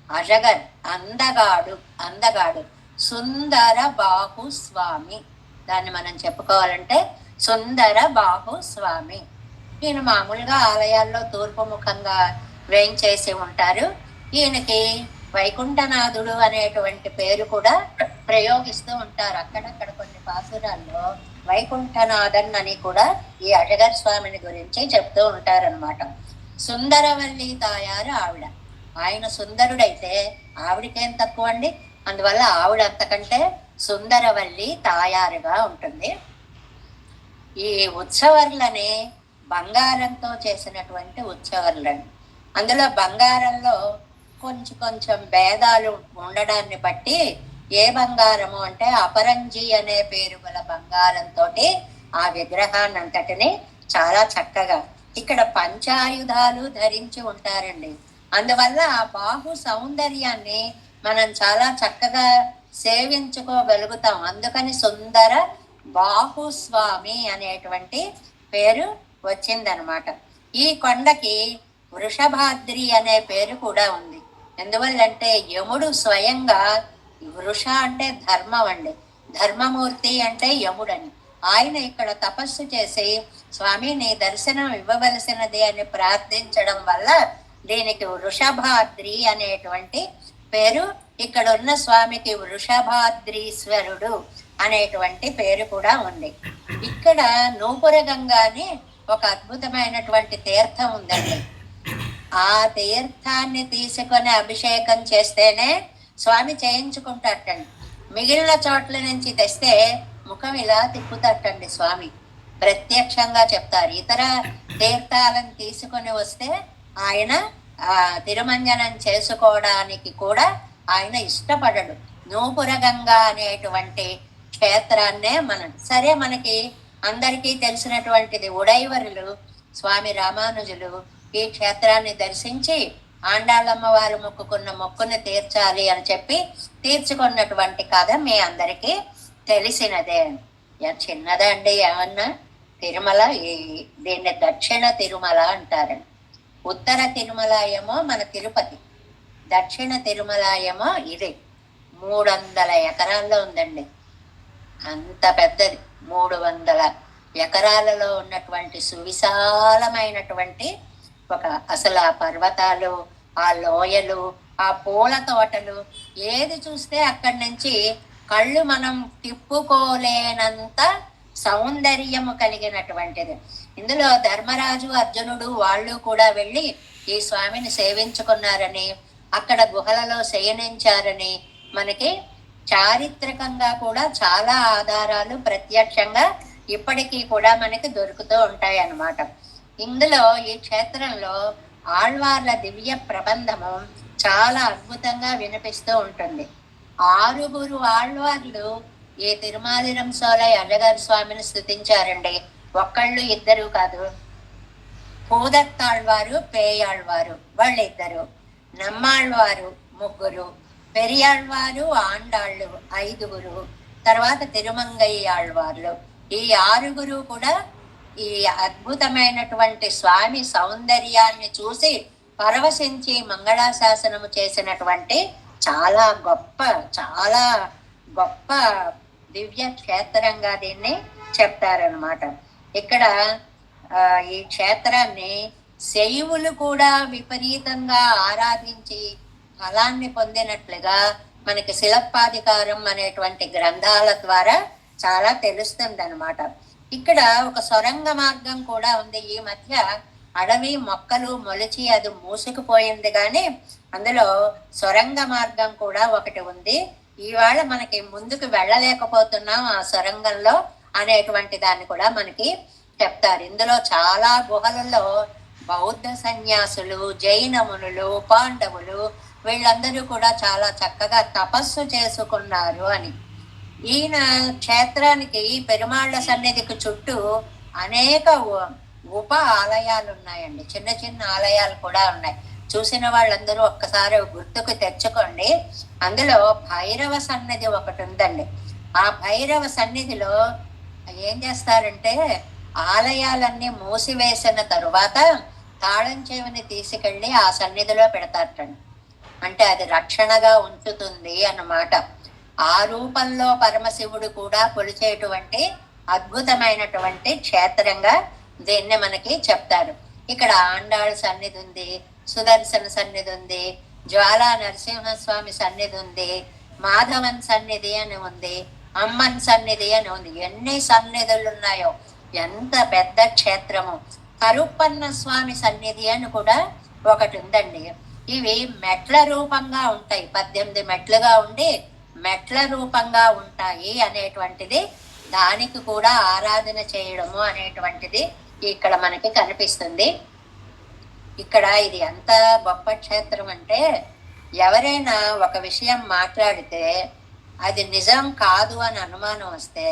అజగర్ అందగాడు సుందర బాహు స్వామి. దాన్ని మనం చెప్పుకోవాలంటే సుందర బాహు స్వామి. ఈయన మామూలుగా ఆలయాల్లో తూర్పు ముఖంగా వేయించేసి ఉంటారు. ఈయనకి వైకుంఠనాథుడు అనేటువంటి పేరు కూడా ప్రయోగిస్తూ ఉంటారు. అక్కడక్కడ కొన్ని పాసురాల్లో వైకుంఠనాథన్ అని కూడా ఈ అజగర్ స్వామిని గురించి చెప్తూ ఉంటారనమాట. సుందరవల్లి తాయారు ఆవిడ. ఆయన సుందరుడైతే ఆవిడకేం తక్కువ అండి. అందువల్ల ఆవిడ అంతకంటే సుందరవల్లి తాయారుగా ఉంటుంది. ఈ ఉత్సవర్లని బంగారంతో చేసినటువంటి ఉత్సవర్లని. అందులో బంగారంలో కొంచెం భేదాలు ఉండడాన్ని బట్టి ఏ బంగారము అంటే అపరంజి అనే పేరు గల బంగారంతో ఆ విగ్రహాన్ని అంతటిని చాలా చక్కగా ఇక్కడ పంచాయుధాలు ధరించి ఉంటారండి. అందువల్ల ఆ బాహు సౌందర్యాన్ని మనం చాలా చక్కగా సేవించుకోగలుగుతాం. అందుకని సుందర బాహుస్వామి అనేటువంటి పేరు వచ్చిందనమాట. ఈ కొండకి వృషభాద్రి అనే పేరు కూడా ఉంది. ఎందువల్లంటే యముడు స్వయంగా, వృష అంటే ధర్మం అండి, ధర్మమూర్తి అంటే యముడని, ఆయన ఇక్కడ తపస్సు చేసి స్వామి నీ దర్శనం ఇవ్వవలసినది అని ప్రార్థించడం వల్ల దీనికి వృషభాద్రి అనేటువంటి పేరు. ఇక్కడ ఉన్న స్వామికి వృషభాద్రీశ్వరుడు అనేటువంటి పేరు కూడా ఉంది. ఇక్కడ నూపుర గంగాని ఒక అద్భుతమైనటువంటి తీర్థం ఉందండి. ఆ తీర్థాన్ని తీసుకొని అభిషేకం చేస్తేనే స్వామి చేయించుకుంటాటండి. మిగిలిన చోట్ల నుంచి తెస్తే ముఖం ఇలా తిప్పుతాటండి స్వామి. ప్రత్యక్షంగా చెప్తారు. ఇతర తీర్థాలను తీసుకొని వస్తే ఆయన తిరుమంజనం చేసుకోవడానికి కూడా ఆయన ఇష్టపడడు. నూపుర గంగా అనేటువంటి క్షేత్రాన్నే సరే మనకి అందరికీ తెలిసినటువంటిది ఉడైవరులు స్వామి రామానుజులు ఈ క్షేత్రాన్ని దర్శించి ఆండాళ్ళమ్మ వారు మొక్కుకున్న మొక్కుని తీర్చాలి అని చెప్పి తీర్చుకున్నటువంటి కథ మీ అందరికీ తెలిసినదే. చిన్నదా అండి ఏమన్నా? తిరుమల దీన్ని దక్షిణ తిరుమల అంటారండి. ఉత్తర తిరుమల ఏమో మన తిరుపతి, దక్షిణ తిరుమల ఏమో ఇది 300 ఎకరాల్లో ఉందండి. అంత పెద్దది. 300 ఎకరాలలో ఉన్నటువంటి సువిశాలమైనటువంటి ఒక అసలు ఆ పర్వతాలు, ఆ లోయలు, ఆ పూల తోటలు, ఏది చూస్తే అక్కడి నుంచి కళ్ళు మనం తిప్పుకోలేనంత సౌందర్యము కలిగినటువంటిది. ఇందులో ధర్మరాజు, అర్జునుడు వాళ్ళు కూడా వెళ్ళి ఈ స్వామిని సేవించుకున్నారని, అక్కడ గుహలలో శయనించారని మనకి చారిత్రకంగా కూడా చాలా ఆధారాలు ప్రత్యక్షంగా ఇప్పటికీ కూడా మనకి దొరుకుతూ ఉంటాయి అన్నమాట. ఇందులో ఈ క్షేత్రంలో ఆళ్వార్ల దివ్య ప్రబంధము చాలా అద్భుతంగా వినిపిస్తూ ఉంటుంది. 6 ఆళ్వార్లు ఈ తిరుమాలిరం సోలై అయ్యగారి స్వామిని స్తుతించారండి. ఒక్కళ్ళు ఇద్దరు కాదు. పూదత్తాళ్వారు, పేయాళ్వారు వాళ్ళిద్దరు, నమ్మాళ్వారు 3, పెరియాళ్వారు, ఆండాళ్ళు 5, తర్వాత తిరుమంగయ్యాళ్వార్లు ఈ 6 కూడా ఈ అద్భుతమైనటువంటి స్వామి సౌందర్యాన్ని చూసి పరవశించి మంగళాశాసనము చేసినటువంటి చాలా గొప్ప దివ్య క్షేత్రంగా దీన్ని చెప్తారనమాట. ఇక్కడ ఈ క్షేత్రాన్ని శైవులు కూడా విపరీతంగా ఆరాధించి ఫలాన్ని పొందినట్లుగా మనకి శిలప్పాధికారం అనేటువంటి గ్రంథాల ద్వారా చాలా తెలుస్తుంది అనమాట. ఇక్కడ ఒక సొరంగ మార్గం కూడా ఉంది. ఈ మధ్య అడవి మొక్కలు మొలిచి అది మూసుకుపోయింది, కానీ అందులో సొరంగ మార్గం కూడా ఒకటి ఉంది. ఇవాళ మనకి ముందుకు వెళ్ళలేకపోతున్నాం ఆ సొరంగంలో అనేటువంటి దాన్ని కూడా మనకి చెప్తారు. ఇందులో చాలా గుహలలో బౌద్ధ సన్యాసులు, జైన మునులు, పాండవులు వీళ్ళందరూ కూడా చాలా చక్కగా తపస్సు చేసుకున్నారు అని. ఈయన క్షేత్రానికి పెరుమాళ్ల సన్నిధికి చుట్టూ అనేక ఉప ఆలయాలు ఉన్నాయండి. చిన్న చిన్న ఆలయాలు కూడా ఉన్నాయి. చూసిన వాళ్ళందరూ ఒక్కసారి గుర్తుకు తెచ్చుకోండి. అందులో భైరవ సన్నిధి ఒకటి ఉందండి. ఆ భైరవ సన్నిధిలో ఏం చేస్తారంటే ఆలయాలన్నీ మూసివేసిన తరువాత తాళం చెవిని తీసుకెళ్ళి ఆ సన్నిధిలో పెడతారటండి. అంటే అది రక్షణగా ఉంచుతుంది అన్నమాట. ఆ రూపంలో పరమశివుడు కూడా కొలిచేటువంటి అద్భుతమైనటువంటి క్షేత్రంగా దీన్ని మనకి చెప్తారు. ఇక్కడ ఆండాళ్ సన్నిధి ఉంది, సుదర్శన సన్నిధి ఉంది, జ్వాలా నరసింహస్వామి సన్నిధి ఉంది, మాధవన్ సన్నిధి అని ఉంది, అమ్మన్ సన్నిధి అని ఉంది. ఎన్ని సన్నిధులు ఉన్నాయో, ఎంత పెద్ద క్షేత్రము. కరుప్పన్న స్వామి సన్నిధి అని కూడా ఒకటి ఉందండి. ఇవి మెట్ల రూపంగా ఉంటాయి, 18 మెట్లుగా ఉండి మెట్ల రూపంగా ఉంటాయి అనేటువంటిది, దానికి కూడా ఆరాధన చేయడము అనేటువంటిది ఇక్కడ మనకి కనిపిస్తుంది. ఇక్కడ ఇది ఎంత గొప్ప క్షేత్రం అంటే, ఎవరైనా ఒక విషయం మాట్లాడితే అది నిజం కాదు అని అనుమానం వస్తే,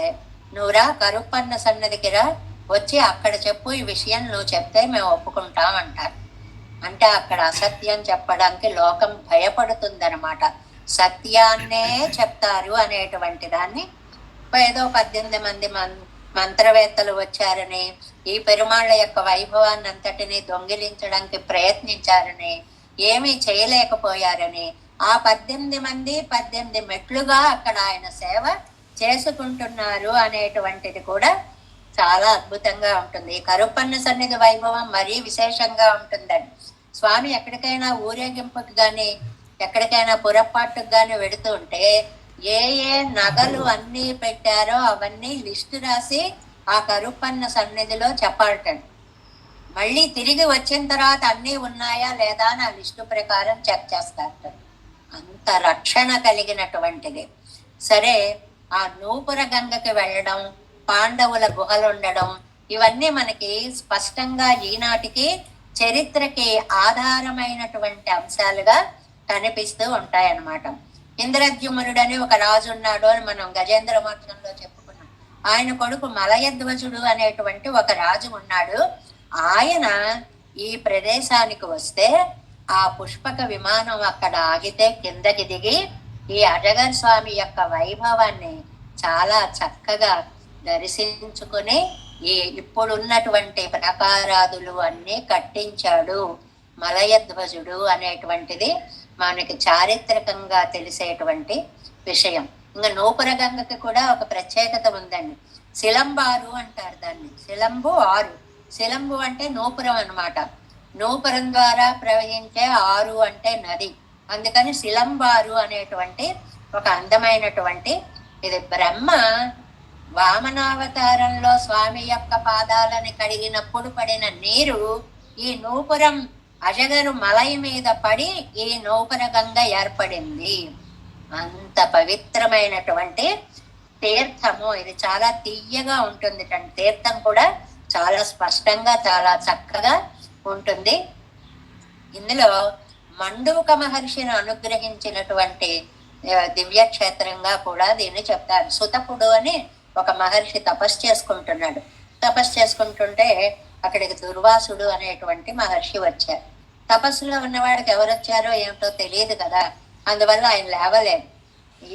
నువ్వురా కరుప్పన్న సన్నదికి రా, వచ్చి అక్కడ చెప్పు, ఈ విషయం నువ్వు చెప్తే మేము ఒప్పుకుంటాం అంటారు. అంటే అక్కడ అసత్యం చెప్పడానికి లోకం భయపడుతుందనమాట. సత్యాన్నే చెప్తారు అనేటువంటి దాన్ని. ఏదో 18 మంది మంత్రవేత్తలు వచ్చారని, ఈ పెరుమాళ్ళ యొక్క వైభవాన్ని అంతటిని దొంగిలించడానికి ప్రయత్నించారని, ఏమీ చేయలేకపోయారని, ఆ 18 మంది 18 మెట్లుగా అక్కడ ఆయన సేవ చేసుకుంటున్నారు అనేటువంటిది కూడా చాలా అద్భుతంగా ఉంటుంది. ఈ కరుప్పన్న సన్నిధి వైభవం మరీ విశేషంగా ఉంటుందండి. స్వామి ఎక్కడికైనా ఊరేగింపుకి కానీ ఎక్కడికైనా పురపాటుకు కానీ వెడుతూ ఉంటే ఏ ఏ నగలు అన్నీ పెట్టారో అవన్నీ లిస్టు రాసి ఆ కరుప్పన్న సన్నిధిలో చెప్పాలటండి. మళ్ళీ తిరిగి వచ్చిన తర్వాత అన్నీ ఉన్నాయా లేదా అని ఆ లిస్టు ప్రకారం చెక్ చేస్తారు. అంత రక్షణ కలిగినటువంటిది. సరే, ఆ నూపుర గంగకి వెళ్ళడం, పాండవుల గుహలు ఉండడం, ఇవన్నీ మనకి స్పష్టంగా ఈనాటికి చరిత్రకి ఆధారమైనటువంటి అంశాలుగా కనిపిస్తూ ఉంటాయన్నమాట. ఇంద్రద్యుమ్నుడని ఒక రాజు ఉన్నాడు అని మనం గజేంద్ర మోక్షంలో చెప్పుకున్నాం. ఆయన కొడుకు మలయధ్వజుడు అనేటువంటి ఒక రాజు ఉన్నాడు. ఆయన ఈ ప్రదేశానికి వస్తే ఆ పుష్పక విమానం అక్కడ ఆగితే కిందకి దిగి ఈ అజగర్ స్వామి యొక్క వైభవాన్ని చాలా చక్కగా దర్శించుకుని ఈ ఇప్పుడున్నటువంటి ప్రాకారాదులు అన్నీ కట్టించాడు మలయధ్వజుడు అనేటువంటిది మనకి చారిత్రకంగా తెలిసేటువంటి విషయం. ఇంకా నూపుర గంగకి కూడా ఒక ప్రత్యేకత ఉందండి. శిలంబారు అంటారు దాన్ని. శిలంబు 6, శిలంబు అంటే నూపురం అనమాట. నూపురం ద్వారా ప్రవహించే ఆరు అంటే నది. అందుకని శిలంబారు అనేటువంటి ఒక అందమైనటువంటి ఇది. బ్రహ్మ వామనావతారంలో స్వామి యొక్క పాదాలని కడిగినప్పుడు పడిన నీరు ఈ నూపురం అజగరు మలై మీద పడి ఈ నూపుర గంగ ఏర్పడింది. అంత పవిత్రమైనటువంటి తీర్థము ఇది. చాలా తీయగా ఉంటుంది. తీర్థం కూడా చాలా స్పష్టంగా చాలా చక్కగా ఉంటుంది. ఇందులో మండూక మహర్షిని అనుగ్రహించినటువంటి దివ్యక్షేత్రంగా కూడా దీన్ని చెప్తారు. సుతపుడు అని ఒక మహర్షి తపస్సు చేసుకుంటున్నాడు. తపస్సు చేసుకుంటుంటే అక్కడికి దుర్వాసుడు అనేటువంటి మహర్షి వచ్చారు. తపస్సులో ఉన్నవాడికి ఎవరు వచ్చారో ఏమిటో తెలియదు కదా, అందువల్ల ఆయన లేవలేదు. ఈ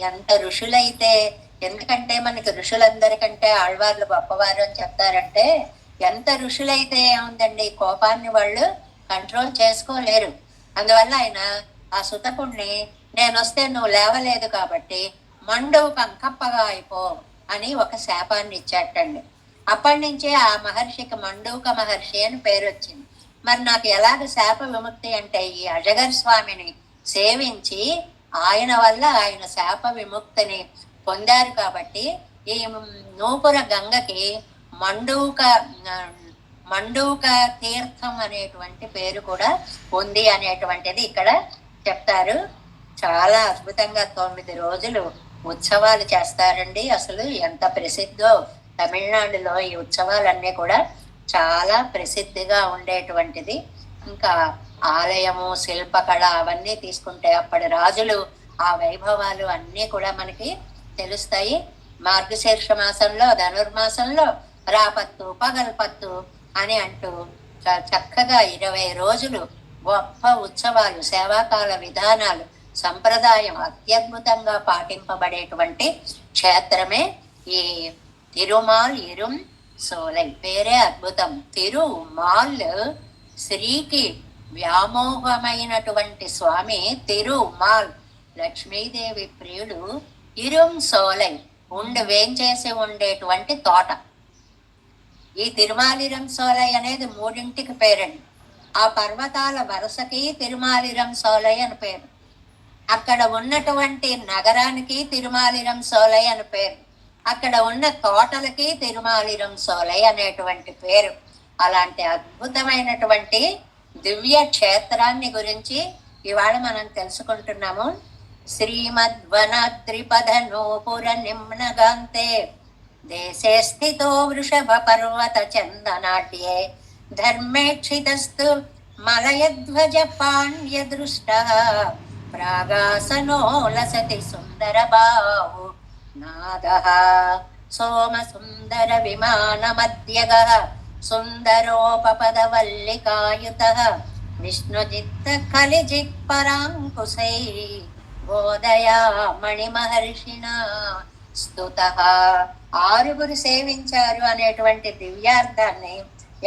ఎంత ఋషులైతే, ఎందుకంటే మనకి ఋషులందరికంటే ఆళ్వార్లు గొప్పవారు అని చెప్తారంటే, ఎంత ఋషులైతే ఏముందండి, కోపాన్ని వాళ్ళు కంట్రోల్ చేసుకోలేరు. అందువల్ల ఆయన ఆ సుతపుణ్ణి, నేను వస్తే నువ్వు లేవలేదు కాబట్టి మండూకం కప్పగా అయిపో అని ఒక శాపాన్ని ఇచ్చాటండి. అప్పటి నుంచే ఆ మహర్షికి మండూక మహర్షి అని పేరు వచ్చింది. మరి నాకు ఎలాగ శాప విముక్తి అంటే, ఈ అజగర్ స్వామిని సేవించి ఆయన వల్ల ఆయన శాప విముక్తిని పొందారు కాబట్టి ఈ నూపుర గంగకి మండూక తీర్థం అనేటువంటి పేరు కూడా ఉంది అనేటువంటిది ఇక్కడ చెప్తారు. చాలా అద్భుతంగా 9 రోజులు ఉత్సవాలు చేస్తారండి. అసలు ఎంత ప్రసిద్ధో తమిళనాడులో ఈ ఉత్సవాలన్నీ కూడా చాలా ప్రసిద్ధిగా ఉండేటువంటిది. ఇంకా ఆలయము, శిల్పకళ అవన్నీ తీసుకుంటే అప్పటి రాజులు ఆ వైభవాలు అన్నీ కూడా మనకి తెలుస్తాయి. మార్గశీర్ష మాసంలో, ధనుర్మాసంలో రాపత్తు పగల్పత్తు అని అంటూ చక్కగా 20 రోజులు గొప్ప ఉత్సవాలు, సేవాకాల విధానాలు, సంప్రదాయం అత్యద్భుతంగా పాటింపబడేటువంటి క్షేత్రమే ఈ తిరుమాల్ ఇరుం సోలై. పేరే అద్భుతం. తిరుమాల్, శ్రీకి వ్యామోహమైనటువంటి స్వామి తిరుమాల్, లక్ష్మీదేవి ప్రియుడు. ఇరుం సోలై వేంచేసి ఉండేటువంటి తోట. ఈ తిరుమాలిరం సోలై అనేది 3ంటికి పేరండి. ఆ పర్వతాల వరుసకి తిరుమాలిరం సోలై అని పేరు. అక్కడ ఉన్నటువంటి నగరానికి తిరుమాలిరం సోలై అని పేరు. అక్కడ ఉన్న తోటలకి తిరుమాలిరం సోలై అనేటువంటి పేరు. అలాంటి అద్భుతమైనటువంటి దివ్య క్షేత్రాన్ని గురించి ఇవాళ మనం తెలుసుకుంటున్నాము. శ్రీమద్వనాద్రిపద నూపుర నిమ్నగాంతే దేశే స్థితో వృషభ పర్వత చందనాట్యే ధర్మేక్షితస్తు మలయధ్వజ పాండ్య దృష్ట ప్రాగాసనో లసతి సుందర బాహు నాదః సోమ సుందర విమాన మధ్యగ సుందరోపపదవల్లికాయుతః విష్ణుజిత్ కలిజిత్ పరాంకుశై బోధయా మణిమహర్షిణా స్తుతః. 6 సేవించారు అనేటువంటి దివ్యార్థాన్ని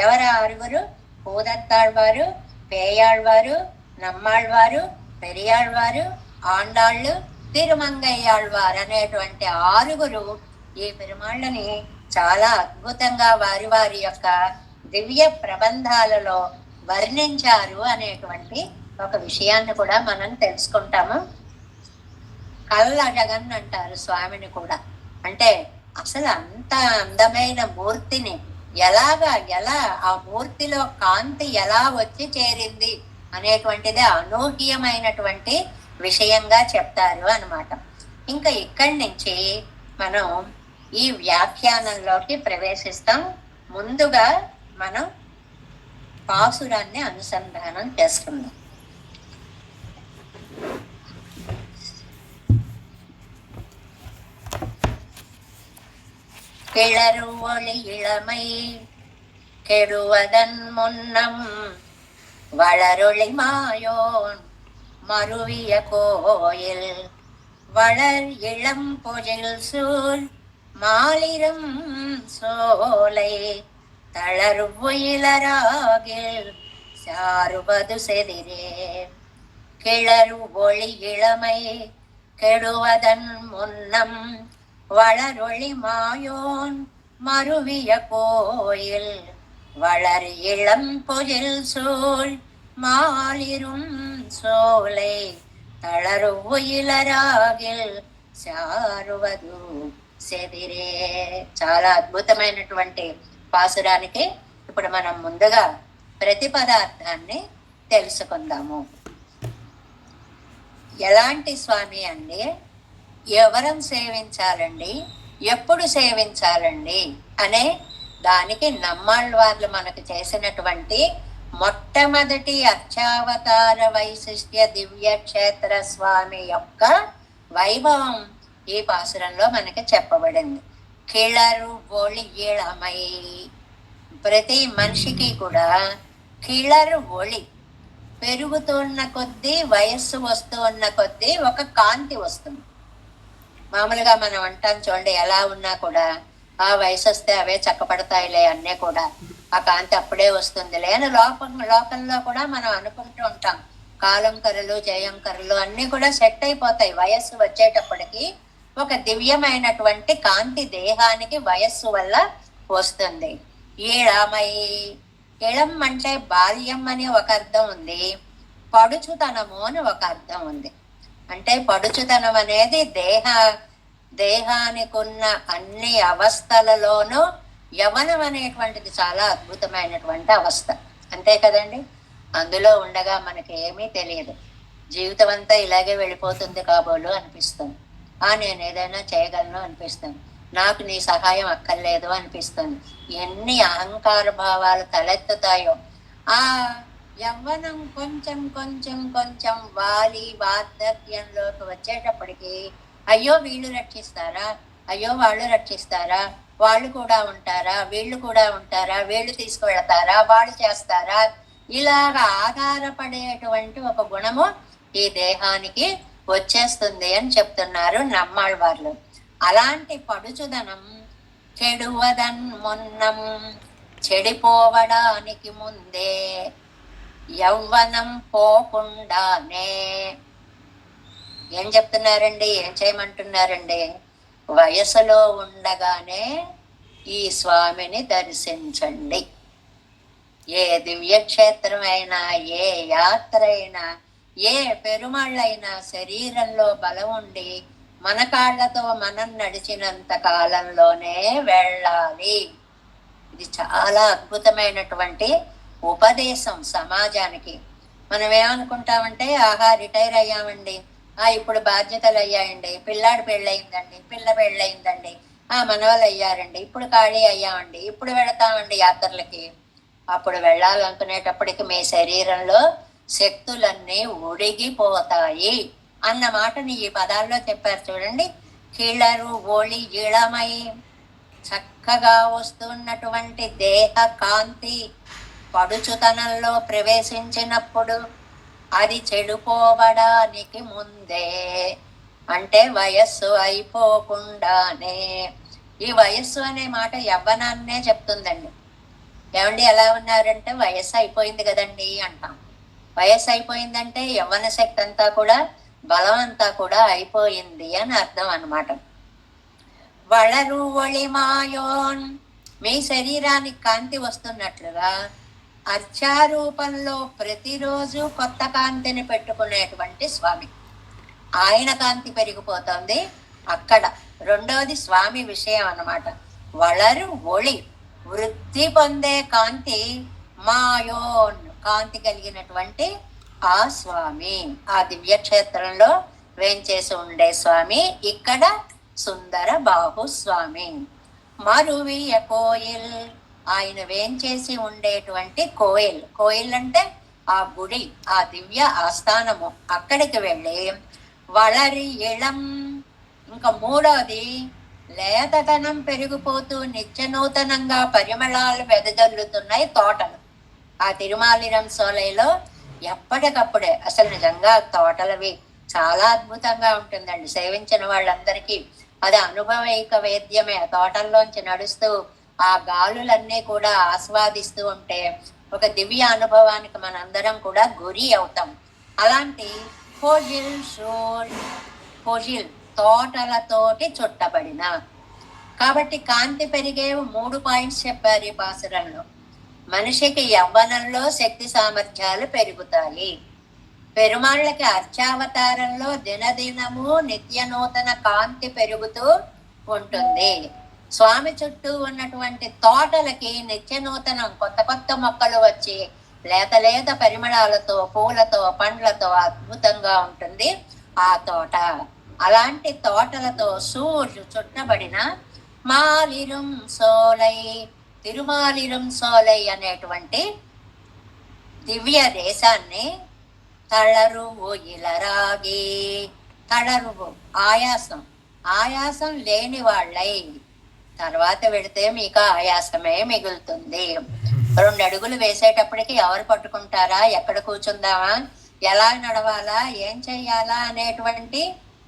ఎవరు 6? పూదత్తాళ్వారు, పేయాళ్వారు, నమ్మాళ్వారు, పెరియాళ్వారు, ఆండాళ్ళు, తిరుమంగయ్యాళ్వారు అనేటువంటి 6 ఈ పెరుమాళ్ళని చాలా అద్భుతంగా వారి వారి యొక్క దివ్య ప్రబంధాలలో వర్ణించారు అనేటువంటి ఒక విషయాన్ని కూడా మనం తెలుసుకుంటాము. కల్లజగన్ అంటారు స్వామిని కూడా. అంటే అసలు అంత అందమైన మూర్తిని ఎలా ఆ మూర్తిలో కాంతి ఎలా వచ్చి చేరింది అనేటువంటిది అనూహ్యమైనటువంటి విషయంగా చెప్తారు అన్నమాట. ఇంకా ఇక్కడి నుంచి మనం ఈ వ్యాఖ్యానంలోకి ప్రవేశిస్తాం. ముందుగా మనం పాసురాన్ని అనుసంధానం చేసుకుందాం. கிளறு ஒளி இளமை கெடுவதன் முன்னம் வளரொளி மாயோன் மருவிய கோயில் வளர் இளம் பொழில் சூழ் மாலிரும் சோலை தளர்வுயிலராகில் சாருவது செதிரே. கிளறு ஒளி இளமை கெடுவதன் முன்னம் வளரொளி மாயோன் மருவிய கோயில் வளர் இளம் பொழில் சூழ் மாலிரும் சோலை தளரு ఇలరాగిల్ చారువదు సెదిరే. చాలా అద్భుతమైనటువంటి పాసురానికి ఇప్పుడు మనం ముందుగా ప్రతిపదార్థాన్ని తెలుసుకుందాము. ఎలాంటి స్వామి అండి, ఎవరం సేవించాలండి, ఎప్పుడు సేవించాలండి అనే దానికి నమ్మాళ్ళవార్లు మనకు చేసినటువంటి మొట్టమొదటి అర్చావతార వైశిష్ట్య దివ్యక్షేత్ర స్వామి యొక్క వైభవం ఈ పాసురంలో మనకి చెప్పబడింది. కిళరు ఒళి ఇళమై, ప్రతి మనిషికి కూడా కిళరు ఒళి పెరుగుతున్న కొద్దీ, వయస్సు వస్తూ ఉన్న కొద్దీ ఒక కాంతి వస్తుంది. మామూలుగా మనం అంటాం చూడండి, ఎలా ఉన్నా కూడా ఆ వయసు వస్తే అవే చక్కపడతాయిలే అన్నీ కూడా, ఆ కాంతి అప్పుడే వస్తుందిలే అని లోకంలో కూడా మనం అనుకుంటూ ఉంటాం. కాలంకరులు జయంకరులు అన్నీ కూడా సెట్ అయిపోతాయి. వయస్సు వచ్చేటప్పటికి ఒక దివ్యమైనటువంటి కాంతి దేహానికి వయస్సు వల్ల వస్తుంది. ఈళమై, ఇళం అంటే బాల్యం అని ఒక అర్థం ఉంది, పడుచుతనము అని ఒక అర్థం ఉంది. అంటే పడుచుతనం అనేది దేహానికి ఉన్న అన్ని అవస్థలలోనూ యవనం అనేటువంటిది చాలా అద్భుతమైనటువంటి అవస్థ, అంతే కదండి. అందులో ఉండగా మనకి ఏమీ తెలియదు, జీవితం అంతా ఇలాగే వెళ్ళిపోతుంది కాబోలు అనిపిస్తుంది. నేను ఏదైనా చేయగలను అనిపిస్తుంది, నాకు నీ సహాయం అక్కర్లేదు అనిపిస్తుంది. ఎన్ని అహంకార భావాలు తలెత్తుతాయో. ఆ యవ్వనం కొంచెం కొంచెం కొంచెం వార్ధక్యంలోకి వచ్చేటప్పటికి అయ్యో వీళ్ళు రక్షిస్తారా, అయ్యో వాళ్ళు రక్షిస్తారా, వాళ్ళు కూడా ఉంటారా, వీళ్ళు కూడా ఉంటారా, వీళ్ళు తీసుకువెళతారా, వాళ్ళు చేస్తారా, ఇలాగ ఆధారపడేటువంటి ఒక గుణము ఈ దేహానికి వచ్చేస్తుంది అని చెప్తున్నారు నమ్మాళ్ళవార్లు. అలాంటి పడుచుదనం చెడువదన్ మొన్నం, చెడిపోవడానికి ముందే యవ్వనం పోకుండానే. ఏం చెప్తున్నారండి, ఏం చేయమంటున్నారండి? వయసులో ఉండగానే ఈ స్వామిని దర్శించండి. ఏ దివ్యక్షేత్రం అయినా, ఏ యాత్ర అయినా, ఏ పెరుమాళ్ళైనా శరీరంలో బలం ఉండి మన కాళ్లతో మనం నడిచినంత కాలంలోనే వెళ్ళాలి. ఇది చాలా అద్భుతమైనటువంటి ఉపదేశం సమాజానికి. మనం ఏమనుకుంటామంటే, రిటైర్ అయ్యామండి, ఇప్పుడు బాధ్యతలు అయ్యాయండి, పిల్లాడు పెళ్ళయిందండి, పిల్ల పెళ్ళయిందండి, మనవాళ్ళు అయ్యారండి, ఇప్పుడు ఖాళీ అయ్యామండి, ఇప్పుడు వెళతామండి యాత్రలకి. అప్పుడు వెళ్ళాలనుకునేటప్పటికి మీ శరీరంలో శక్తులన్నీ ఉడిగిపోతాయి అన్న మాటని ఈ పదాల్లో చెప్పారు చూడండి. కీళరు ఒళి ఇళమై, చక్కగా వస్తున్నటువంటి దేహ కాంతి పడుచుతనంలో ప్రవేశించినప్పుడు అది చెడిపోవడానికి ముందే, అంటే వయస్సు అయిపోకుండానే. ఈ వయస్సు అనే మాట యవ్వనాన్నే చెప్తుందండి. ఏమండి ఎలా ఉన్నారంటే, వయస్సు అయిపోయింది కదండి అంటాం. వయస్సు అయిపోయిందంటే యవ్వన శక్తి అంతా కూడా, బలం అంతా కూడా అయిపోయింది అని అర్థం అన్నమాట. వళరు ఒళిమాయోన్, మీ శరీరానికి కాంతి వస్తున్నట్లుగా అర్చారూపంలో ప్రతిరోజు కొత్త కాంతిని పెట్టుకునేటువంటి స్వామి, ఆయన కాంతి పెరిగిపోతుంది అక్కడ. రెండవది స్వామి విషయం అన్నమాట. వళరు ఒళి, వృద్ధి పొందే కాంతి, మాయోన్ కాంతి కలిగినటువంటి ఆ స్వామి, ఆ దివ్యక్షేత్రంలో వేంచేసి ఉండే స్వామి ఇక్కడ సుందర బాహు స్వామి. మరువియ కోయిల్, ఆయన వేంచేసి ఉండేటువంటి కోయిల్. కోయిల్ అంటే ఆ గుడి, ఆ దివ్య ఆస్థానము. అక్కడికి వెళ్ళి వళరి ఇళం, ఇంకా మూడవది లేతతనం పెరిగిపోతూ నిత్య నూతనంగా పరిమళాలు వెదజల్లుతున్నాయి తోటలు. ఆ తిరుమాలిరం సోలైలో ఎప్పటికప్పుడే, అసలు నిజంగా తోటలవి చాలా అద్భుతంగా ఉంటుందండి. సేవించిన వాళ్ళందరికీ అది అనుభవైక వేద్యమే. ఆ తోటల్లోంచి నడుస్తూ ఆ గాలులన్నీ కూడా ఆస్వాదిస్తూ ఉంటే ఒక దివ్య అనుభవానికి మనందరం కూడా గురి అవుతాం. అలాంటి పొజిల్ తోటలతోటి చుట్టబడిన, కాబట్టి కాంతి పెరిగే 3 పాయింట్స్ చెప్పారు ఈ పాసురంలో. మనిషికి యవ్వనంలో శక్తి సామర్థ్యాలు పెరుగుతాయి. పెరుమాళ్ళకి అర్చావతారంలో దినదినము నిత్య నూతన కాంతి పెరుగుతూ ఉంటుంది. స్వామి చుట్టూ ఉన్నటువంటి తోటలకి నిత్య నూతనం కొత్త కొత్త మొక్కలు వచ్చి లేత లేత పరిమళాలతో పూలతో పండ్లతో అద్భుతంగా ఉంటుంది ఆ తోట. అలాంటి తోటలతో సూర్యు చుట్టబడిన మాలిరుం సోలై, తిరుమాలిరుం సోలై అనేటువంటి దివ్య దేశాన్ని తళరువు ఇలరాగి, తళరువు ఆయాసం, ఆయాసం లేని వాళ్ళై తర్వాత వెడితే మీకు ఆయాసమే మిగులుతుంది. 2 అడుగులు వేసేటప్పటికి ఎవరు పట్టుకుంటారా, ఎక్కడ కూర్చుందామా, ఎలా నడవాలా, ఏం చెయ్యాలా అనేటువంటి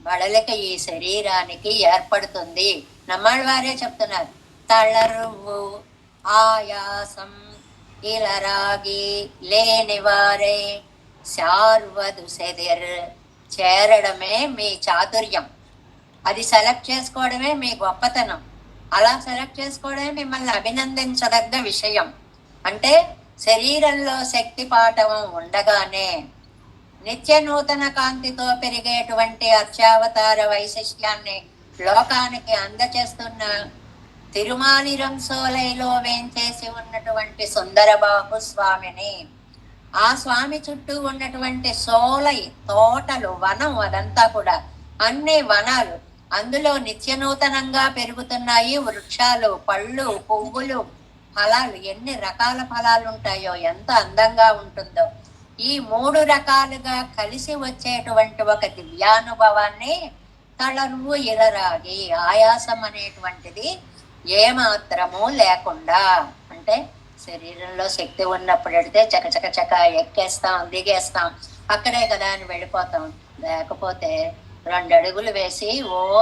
బడలిక ఈ శరీరానికి ఏర్పడుతుంది. నమ్మాళ్ళ వారే చెప్తున్నారు. తళరువు ఆయాసం ఇలరాగి లేని వారే శార్వదు సెదిర్, చేరడమే మీ చాతుర్యం, అది సెలెక్ట్ చేసుకోవడమే మీ గొప్పతనం. అలా సెలెక్ట్ చేసుకోవడమే మిమ్మల్ని అభినందించదగ్గ విషయం. అంటే శరీరంలో శక్తి పాఠవం ఉండగానే నిత్య నూతన కాంతితో పెరిగేటువంటి అర్చావతార వైశిష్ట్యాన్ని లోకానికి అందచేస్తున్న తిరుమాలిరం సోలైలో వేంచేసి ఉన్నటువంటి సుందరబాహు స్వామిని, ఆ స్వామి చుట్టూ ఉన్నటువంటి సోలై తోటలు, వనం, అదంతా కూడా అన్ని వనాలు, అందులో నిత్య నూతనంగా పెరుగుతున్నాయి వృక్షాలు, పళ్ళు, పువ్వులు, ఫలాలు. ఎన్ని రకాల ఫలాలు ఉంటాయో, ఎంత అందంగా ఉంటుందో. ఈ 3 రకాలుగా కలిసి వచ్చేటువంటి ఒక దివ్యానుభవాన్ని తళరువు ఇలరాగి, ఆయాసం అనేటువంటిది ఏమాత్రము లేకుండా, అంటే శరీరంలో శక్తి ఉన్నప్పుడు ఎడితే చకచక చక ఎక్కేస్తాం, దిగేస్తాం, అక్కడే కదా అని వెళ్ళిపోతాం. లేకపోతే 2 అడుగులు వేసి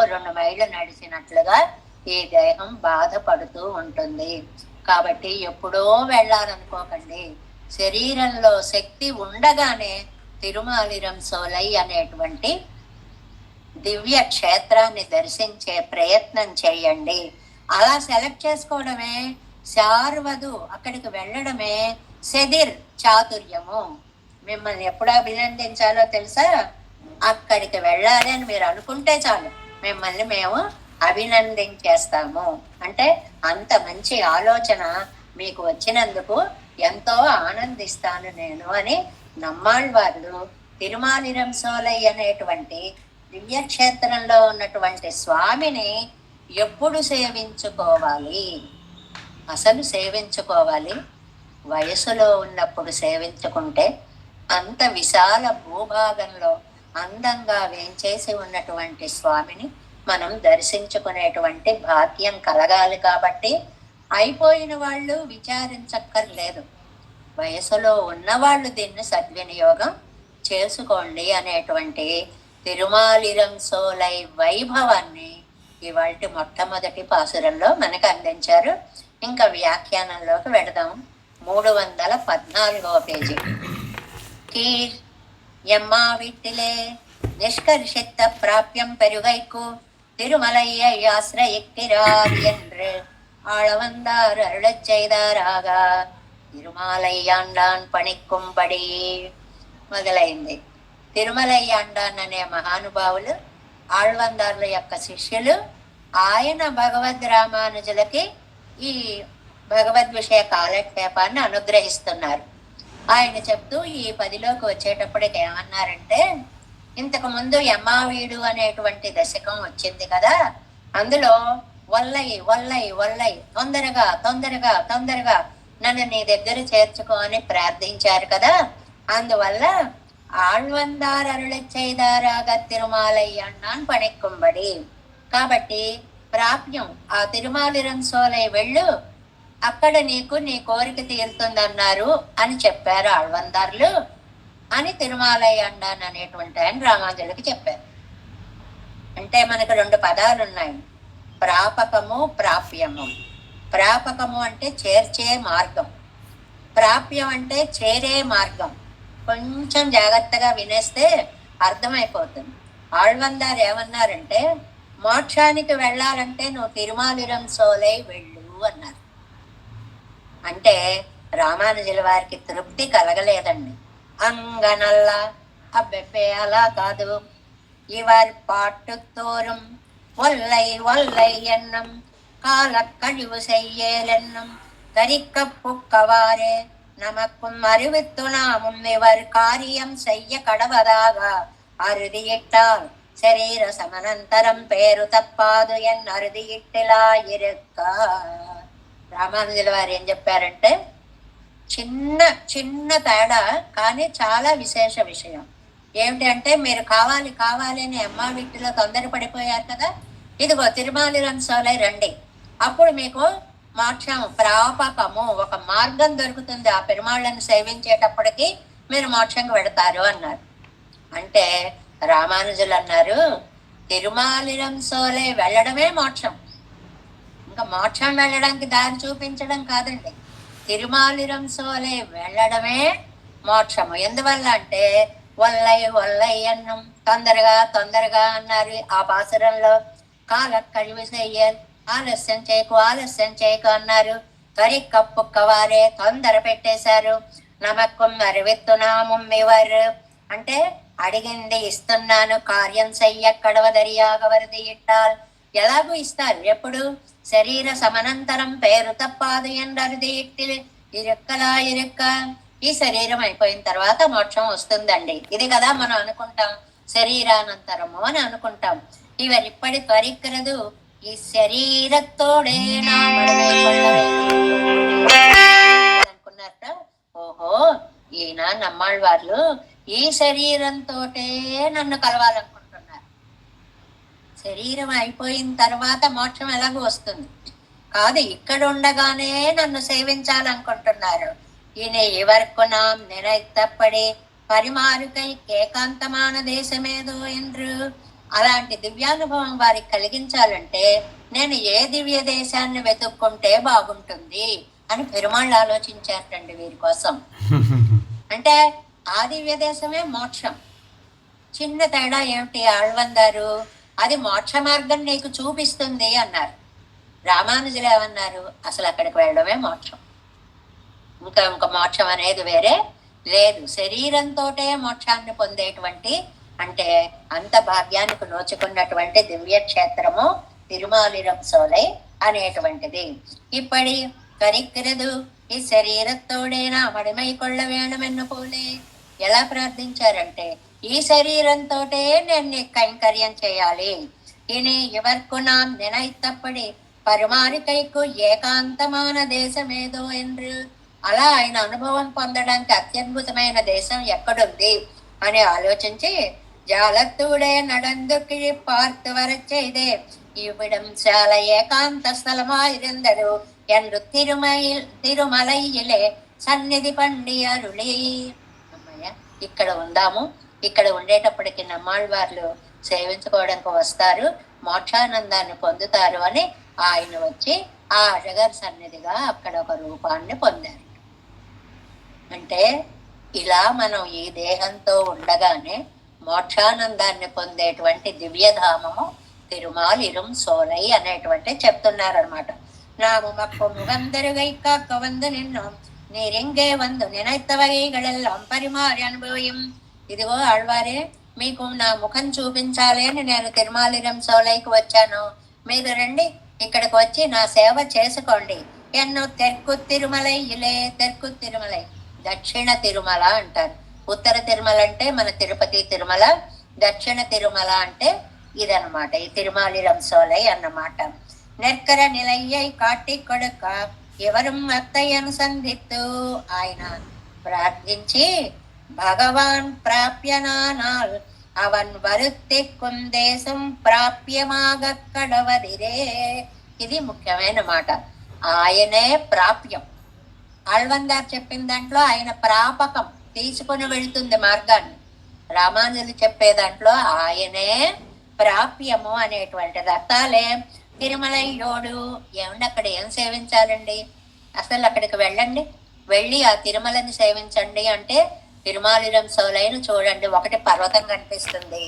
2 మైళ్ళు నడిచినట్లుగా ఈ దేహం బాధపడుతూ ఉంటుంది. కాబట్టి ఎప్పుడో వెళ్ళాలనుకోకండి. శరీరంలో శక్తి ఉండగానే తిరుమాలిరం సోలై అనేటువంటి దివ్య క్షేత్రాన్ని దర్శించే ప్రయత్నం చేయండి. అలా సెలెక్ట్ చేసుకోవడమే శార్వదు, అక్కడికి వెళ్ళడమే సెదిర్, చాతుర్యము. మిమ్మల్ని ఎప్పుడు అభినందించాలో తెలుసా? అక్కడికి వెళ్ళాలి అని మీరు అనుకుంటే చాలు, మిమ్మల్ని మేము అభినందించేస్తాము. అంటే అంత మంచి ఆలోచన మీకు వచ్చినందుకు ఎంతో ఆనందిస్తాను నేను అని నమ్మాళ్ళవార్లు తిరుమాలిరం సోలై అనేటువంటి దివ్యక్షేత్రంలో ఉన్నటువంటి స్వామిని ఎప్పుడు సేవించుకోవాలి? అసలు సేవించుకోవాలి వయసులో ఉన్నప్పుడు సేవించుకుంటే. అంత విశాల భూభాగంలో అందంగా వేంచేసి ఉన్నటువంటి స్వామిని మనం దర్శించుకునేటువంటి భాగ్యం కలగాలి. కాబట్టి అయిపోయిన వాళ్ళు విచారించక్కర్లేదు, వయసులో ఉన్నవాళ్ళు దీన్ని సద్వినియోగం చేసుకోండి అనేటువంటి తిరుమాలిరం సోలై వైభవాన్ని ఇవాల్టి మొట్టమొదటి పాసురంలో మనకు అందించారు. ఇంకా వ్యాఖ్యానంలోకి వెడదాం. 314వ పేజీ. கீழ் எம்மா வீட்டிலே நிஷ்கர்ஷித்த பிராபியம் பெருகைக்கு திருமலையை ஆசிரயிக்கிறார் என்று ஆளவந்தார் அருளச் செய்தாராக తిరుమలయ్యాండాన్ పణిక్కుంబడి మొదలైంది. తిరుమలయ్యాండాన్ అనే మహానుభావులు ఆళ్వందార్ల యొక్క శిష్యులు. ఆయన భగవద్ రామానుజులకి ఈ భగవద్ విషయ కాలక్షేపాన్ని అనుగ్రహిస్తున్నారు. ఆయన చెప్తూ ఈ 10లోకి వచ్చేటప్పటికి ఏమన్నారంటే, ఇంతకు ముందు యమ్మావీడు అనేటువంటి దశకం వచ్చింది కదా, అందులో వల్లై వల్లై వల్లై తొందరగా తొందరగా తొందరగా నన్ను నీ దగ్గర చేర్చుకో అని ప్రార్థించారు కదా. అందువల్ల ఆళ్వందార్ అరుళச் செய்தாராக తిరుమలయ్యాండాన్ పణిక్కుంబడి. కాబట్టి ప్రాప్యం ఆ తిరుమాలిరం సోలై వెళ్ళు, అక్కడ నీకు నీ కోరిక తీరుతుందన్నారు అని చెప్పారు ఆళ్వందార్లు అని తిరుమలయ్యాండాన్ అనేటువంటి ఆయన రామానుజులకి చెప్పారు. అంటే మనకు 2 పదాలు ఉన్నాయి, ప్రాపకము, ప్రాప్యము. ప్రాపకము అంటే చేర్చే మార్గం, ప్రాప్యం అంటే చేరే మార్గం. కొంచెం జాగ్రత్తగా వినేస్తే అర్థమైపోతుంది. ఆళ్వందారు ఏమన్నారంటే, మోక్షానికి వెళ్ళాలంటే నువ్వు తిరుమాలిరం సోలై వెళ్ళు అన్నారు. అంటే రామానుజుల వారికి తృప్తి కలగలేదండి. అంగనల్లా అబ్బెబ్బే అలా కాదు, ఇవర్ పాట్టుతోறும் ஒல்லை ஒல்லை என்னும் கால கழிவு செய்யலென்னும் தரிக்க புக்கவாறே நமக்கும் அறிவித்து நாமும் இவர் காரியம் செய்ய கடவதாக அறுதியிட்டால் శరీర సమనంతరం పేరు తప్పాదు ఎన్ అరుదియిట్టిలా ఇరుక్క. రామానుజుల వారు ఏం చెప్పారంటే, చిన్న చిన్న తేడా కానీ చాలా విశేష విషయం ఏమిటి అంటే, మీరు కావాలి కావాలి అని అమ్మావిట్టిలో తొందరపడిపోయారు కదా, ఇదిగో తిరుమాలి రంసోలై రండి, అప్పుడు మీకు మోక్షం ప్రాపకము ఒక మార్గం దొరుకుతుంది, ఆ పెరుమాళ్ళని సేవించేటప్పటికి మీరు మోక్షంకి వెడతారు అన్నారు. అంటే రామానుజులు అన్నారు, తిరుమాలి రంసోలై వెళ్ళడమే మోక్షం, ఇంకా మోక్షం వెళ్ళడానికి దారి చూపించడం కాదండి. తిరుమాలి రంసోలై వెళ్ళడమే మోక్షము. ఎందువల్ల అంటే వల్లై వల్లై అన్నం, తొందరగా తొందరగా అన్నారు ఆ పాసురంలో. కాల కழிவு చెయ్యాలి, ఆలస్యం చేయకు ఆలస్యం చేయకు అన్నారు. త్వరి కప్పుక్కవారే తొందర పెట్టేశారు. నమక్కం అరివెత్తున్నాము ఇవరు అంటే అడిగింది ఇస్తున్నాను, కార్యం చెయ్య కడవదరియాగవరది ఇట్టాల్, ఎలాగూ ఇస్తారు, ఎప్పుడు శరీర సమనంతరం పేరు తప్పాదు ఎండరుది ఇట్టి ఇరుక్కలా ఇరుక్క, ఈ శరీరం అయిపోయిన తర్వాత మోక్షం వస్తుందండి. ఇది కదా మనం అనుకుంటాం, శరీరానంతరము అని అనుకుంటాం. ఇవరిప్పటి త్వరిక్కరదు, ఈ శరీరతోడే అనుకున్నారట. ఓహో, ఈయన నమ్మాళ్ళ వాళ్ళు ఈ శరీరంతోటే నన్ను కలవాలనుకుంటున్నారు, శరీరం అయిపోయిన తర్వాత మోక్షం ఎలాగో వస్తుంది కాదు, ఇక్కడ ఉండగానే నన్ను సేవించాలనుకుంటున్నారు. ఈయన ఇవర్కునాం నిరైతప్పడి పరిమారుకై ఏకాంతమాన దేశమేదో ఎండ్రు. అలాంటి దివ్యానుభవం వారికి కలిగించాలంటే నేను ఏ దివ్య దేశాన్ని వెతుక్కుంటే బాగుంటుంది అని పెరుమాళ్ళు ఆలోచించారటండి వీరి కోసం. అంటే ఆ దివ్య దేశమే మోక్షం. చిన్న తేడా ఏమిటి, ఆళ్వందారు అది మోక్ష మార్గం నీకు చూపిస్తుంది అన్నారు. రామానుజులు ఏమన్నారు, అసలు అక్కడికి వెళ్ళడమే మోక్షం, ఇంకా మోక్షం అనేది వేరే లేదు. శరీరంతోటే మోక్షాన్ని పొందేటువంటి అంటే అంత భాగ్యానికి నోచుకున్నటువంటి దివ్య క్షేత్రము తిరుమాలి రంసోలై అనేటువంటిది. ఇప్పటి కరిక్కిరదు ఈ శరీరతోడేనా మడిమై కొళ్ళ వేణమెన్ను పోలే. ఎలా ప్రార్థించారంటే, ఈ శరీరంతోటే నేను నీకు కైంకర్యం చేయాలి. ఇని ఇవర్కు నాం నినైతప్పడి పరుమారికైకు ఏకాంతమాన దేశమేదో ఎండ్రు. అలా ఆయన అనుభవం పొందడానికి అత్యద్భుతమైన దేశం ఎక్కడుంది అని ఆలోచించి, జాలత్తూడే నడందుకి పార్తు వరచేదే ఇవిడం చాలా ఏకాంత స్థలమాయిరందడు ఎందు తిరుమలయ్యలే సన్నిధి పండి అరుళి. అమ్మయ్య, ఇక్కడ ఉందాము, ఇక్కడ ఉండేటప్పటికి నమ్మాళ్ళవార్లు సేవించుకోవడానికి వస్తారు, మోక్షానందాన్ని పొందుతారు అని ఆయన వచ్చి ఆ అజగర్ సన్నిధిగా అక్కడ ఒక రూపాన్ని పొందారు. అంటే ఇలా మనం ఈ దేహంతో ఉండగానే మోక్షానందాన్ని పొందేటువంటి దివ్యధామము తిరుమాలిరుం సోలై అనేటువంటి చెప్తున్నారనమాట. నాము మక్కు ముగందరుగై కాక్క వందు నిన్ను నీరింగే వందు నినైత్తవగైగళెల్లాం పరిమారి అనుభవం. ఇదిగో ఆళ్వారే, మీకు నా ముఖం చూపించాలి అని నేను తిరుమాలిరం సోలైకి వచ్చాను, మీరు రండి ఇక్కడికి వచ్చి నా సేవ చేసుకోండి. ఎన్నో తెర్కు తిరుమలై ఇలే. తెర్కు తిరుమలై దక్షిణ తిరుమల అంటారు. ఉత్తర తిరుమల అంటే మన తిరుపతి తిరుమల, దక్షిణ తిరుమల అంటే ఇదన్నమాట, ఈ తిరుమాలి రంసోలై అన్నమాట. నెక్కర నిలయ్యై కాటి కొడుక ఎవరు అత్తయ్యను సంధిత్తు. ఆయన ప్రార్థించి భగవాన్ ప్రాప్యనానాల్ అవన్ వరుత్తిక్కుం దేశం ప్రాప్యమాగక్కడవదిరే. ఇది ముఖ్యమైన మాట. ఆయనే ప్రాప్యం. ఆళ్వందార్ చెప్పిన దాంట్లో ఆయన ప్రాపకం తీసుకుని వెళ్తుంది మార్గాన్ని. రామానుజులు చెప్పే దాంట్లో ఆయనే ప్రాప్యము అనేటువంటి రత్తాలే. తిరుమలయ్యోడు ఏమండి, అక్కడ ఏం సేవించాలండి, అసలు అక్కడికి వెళ్ళండి, వెళ్ళి ఆ తిరుమలని సేవించండి అంటే తిరుమాలిరం సోలైను చూడండి, ఒకటి పర్వతం కనిపిస్తుంది,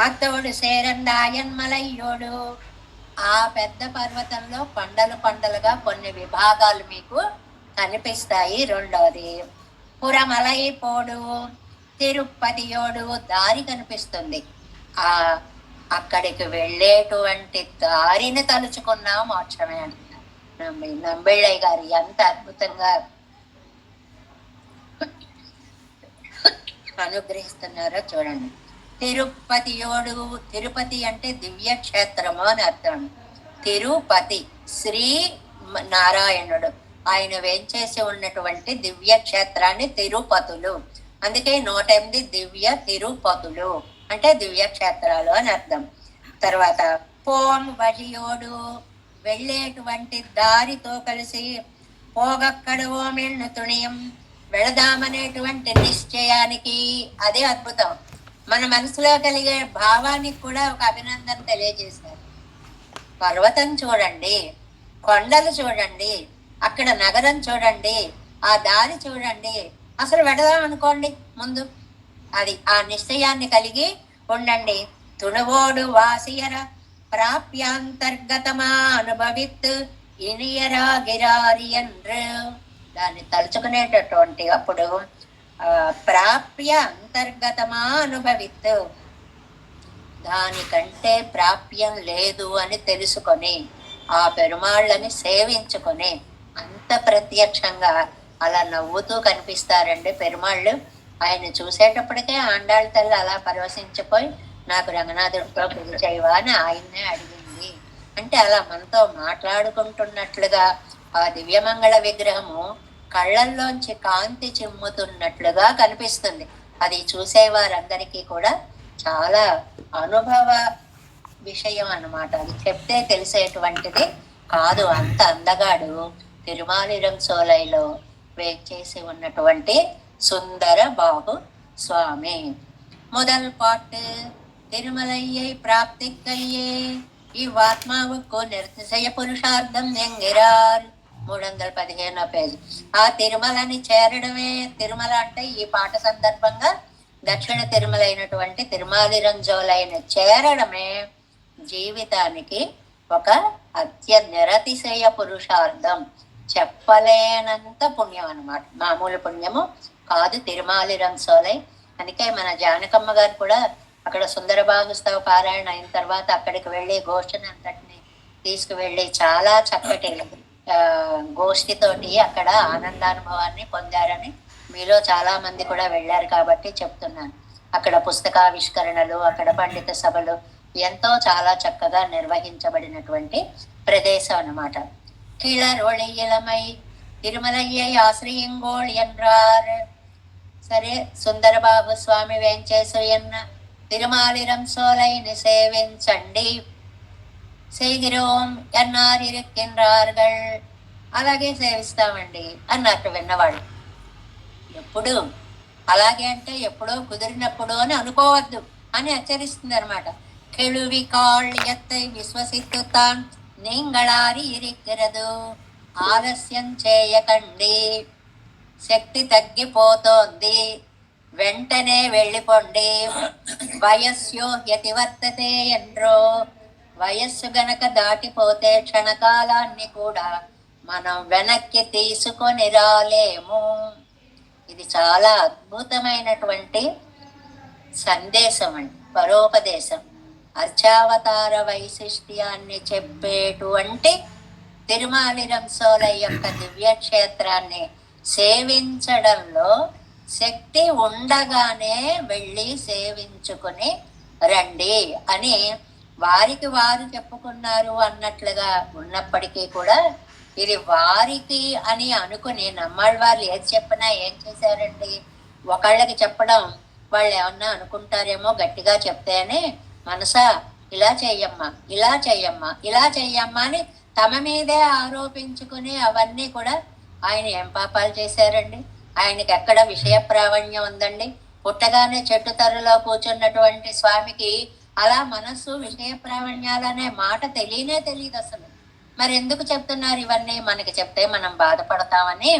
అత్తోడు సేరండాయన్మలయ్యోడు. ఆ పెద్ద పర్వతంలో కొండలు కొండలుగా కొన్ని విభాగాలు మీకు కనిపిస్తాయి. రెండోది పురమలై పోడు, తిరుపతియోడు దారి కనిపిస్తుంది. ఆ అక్కడికి వెళ్ళేటువంటి దారిని తలుచుకున్నా మోక్షమే అంటున్నారు నంబిళ్ళయ్య గారు. ఎంత అద్భుతంగా అనుగ్రహిస్తున్నారో చూడండి. తిరుపతియోడు, తిరుపతి అంటే దివ్య క్షేత్రము అని అర్థం. తిరుపతి శ్రీ నారాయణుడు ఆయన వేంచేసి ఉన్నటువంటి దివ్య క్షేత్రాన్ని తిరుపతులు. అందుకే 108 దివ్య తిరుపతులు అంటే దివ్య క్షేత్రాలు అని అర్థం. తర్వాత పోం వజియోడు వెళ్ళేటువంటి దారితో కలిసి పోగక్కడ ఓమిళ్ళను తుణియం వెళదామనేటువంటి నిశ్చయానికి అదే అద్భుతం. మన మనసులో కలిగే భావానికి కూడా ఒక అభినందన తెలియజేశారు. పర్వతం చూడండి, కొండలు చూడండి, అక్కడ నగరం చూడండి, ఆ దారి చూడండి, అసలు వెళదాం అనుకోండి ముందు. అది ఆ నిశ్చయాన్ని కలిగి ఉండండి. తుణువోడు వాసియర ప్రాప్యాంతర్గతమా అనుభవిత్ ఇనియరా గిరారియన్రు దాన్ని తలుచుకునేటటువంటి అప్పుడు ప్రాప్య అంతర్గతమా అనుభవిత్ దానికంటే ప్రాప్యం లేదు అని తెలుసుకొని ఆ పెరుమాళ్ళని సేవించుకొని అంత ప్రత్యక్షంగా అలా నవ్వుతూ కనిపిస్తారండి పెరుమాళ్ళు. ఆయన చూసేటప్పటికే ఆండాళ్ళ తల్లి అలా పరవశించిపోయి నాకు రంగనాథుడితో పెళ్లి చేయవా అని ఆయన్నే అడిగింది. అంటే అలా మనతో మాట్లాడుకుంటున్నట్లుగా ఆ దివ్యమంగళ విగ్రహము కళ్ళల్లోంచి కాంతి చిమ్ముతున్నట్లుగా కనిపిస్తుంది. అది చూసేవారందరికీ కూడా చాలా అనుభవ విషయం అన్నమాట. అది చెప్తే తెలిసేటువంటిది కాదు. అంత అందగాడు తిరుమాలిరం సోలైలో వేచేసి ఉన్నటువంటి సుందర బాబు స్వామి. முதல் பாட்டு திருமலையை பிராப்திக்கையே இவ்வாத்மாவுக்கு நிர்திசய పురుషార్థం ఎంగిరార్ 315 పేజీ. ఆ తిరుమలని చేరడమే, తిరుమల అంటే ఈ పాట సందర్భంగా దక్షిణ తిరుమల అయినటువంటి తిరుమాలిరంజోలైన చేరడమే జీవితానికి ఒక నిరతిశయ పురుషార్థం, చెప్పలేనంత పుణ్యం అన్నమాట. మామూలు పుణ్యము కాదు తిరుమాలిరంసోలై. అందుకే మన జానకమ్మ గారు కూడా అక్కడ సుందరబాహుస్తవ పారాయణ అయిన తర్వాత అక్కడికి వెళ్ళి గోష్ఠిని అంతటిని తీసుకువెళ్ళి చాలా చక్కటి గోష్ఠితోటి అక్కడ ఆనందానుభవాన్ని పొందారని మీలో చాలా మంది కూడా వెళ్ళారు కాబట్టి చెప్తున్నాను. అక్కడ పుస్తకావిష్కరణలు, అక్కడ పండిత సభలు ఎంతో చాలా చక్కగా నిర్వహించబడినటువంటి ప్రదేశం అన్నమాట. కీళర్ ఒళియలమై తిరుమలయ్యై ఆశ్రయంగోళ్ ఎన్రార్. సరే, సుందరబాబు స్వామి వేంచేసు ఎన్న తిరుమాలిరం సోలైని సేవించండి. సేగిరోం ఎన్నారిరుక్కిన్రార్గల్. అలాగే సేవిస్తామండి అన్నట్టు విన్నవాడు. ఎప్పుడు అలాగే అంటే ఎప్పుడో కుదిరినప్పుడు అని అనుకోవద్దు అని హెచ్చరిస్తుంది అనమాట. కెళువి కాళ్ ఎత్తై విశ్వసిత్తుతాన్ నీంగళారి ఇరిక్కిరదు. ఆలస్యం చేయకండి, శక్తి తగ్గిపోతోంది, వెంటనే వెళ్ళిపోండి. వయస్యో యతివర్తతే ఎండ్రో. వయస్సు గనక దాటిపోతే క్షణకాలాన్ని కూడా మనం వెనక్కి తీసుకొని రాలేము. ఇది చాలా అద్భుతమైనటువంటి సందేశం అండి, పరోపదేశం. అర్చావతార వైశిష్ట్యాన్ని చెప్పేటువంటి తిరుమాలిరంసోలై యొక్క దివ్యక్షేత్రాన్ని సేవించడంలో శక్తి ఉండగానే వెళ్ళి సేవించుకుని రండి అని వారికి వారు చెప్పుకున్నారు అన్నట్లుగా ఉన్నప్పటికీ కూడా ఇది వారికి అని అనుకుని నమ్మాళ్ళ వాళ్ళు ఏది చెప్పినా ఏం చేశారండి, ఒకళ్ళకి చెప్పడం వాళ్ళు ఏమన్నా అనుకుంటారేమో గట్టిగా చెప్తేనే మనసా ఇలా చెయ్యమ్మా, ఇలా చెయ్యమ్మా, ఇలా చెయ్యమ్మా అని తమ మీదే ఆరోపించుకుని అవన్నీ కూడా ఆయన ఏం పాపాలు చేశారండి? ఆయనకి ఎక్కడ విషయ ప్రావణ్యం ఉందండి? పుట్టగానే చెట్టు తరలో కూర్చున్నటువంటి స్వామికి అలా మనస్సు విషయ ప్రావణ్యాలనే మాట తెలియనే తెలియదు అసలు. మరి ఎందుకు చెప్తున్నారు ఇవన్నీ? మనకి చెప్తే మనం బాధపడతామని.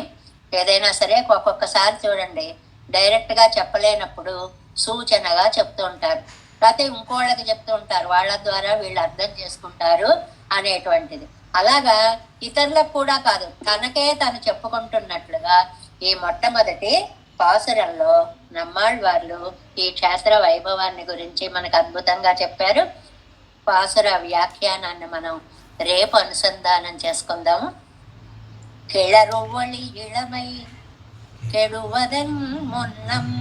ఏదైనా సరే ఒక్కొక్కసారి చూడండి, డైరెక్ట్ గా చెప్పలేనప్పుడు సూచనగా చెప్తూ ఉంటారు, లేకపోతే ఇంకోళ్ళకి చెప్తూ ఉంటారు, వాళ్ళ ద్వారా వీళ్ళు అర్థం చేసుకుంటారు అనేటువంటిది. అలాగా ఇతరులకు కూడా కాదు, తనకే తను చెప్పుకుంటున్నట్లుగా ఈ మొట్టమొదటి పాసురంలో నమ్మాళ్ళవార్లు ఈ క్షేత్ర వైభవాన్ని గురించి మనకు అద్భుతంగా చెప్పారు. పాసుర వ్యాఖ్యానాన్ని మనం రేపు అనుసంధానం చేసుకుందాము. கிளறுவொளி இளமை கெடுவதன் முன்னம்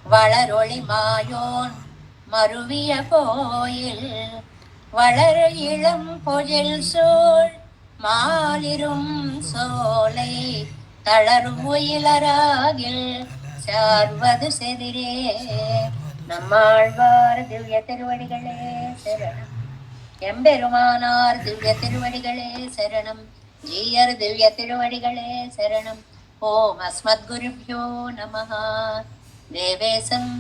வளரொளி மாயோன் மருவிய கோயில் வளர இளம் பொழில் சூழ் மாலிரும் சோலை தளரும் உயிலராகில் சார்வது செதிரே. நம்மாழ்வார் திவ்ய திருவடிகளே சரணம். எம்பெருமானார் திவ்ய திருவடிகளே சரணம். ஜீயர் திவ்ய திருவடிகளே சரணம். ஓம் அஸ்மத்குருभ्यो நமः. தேவேசம்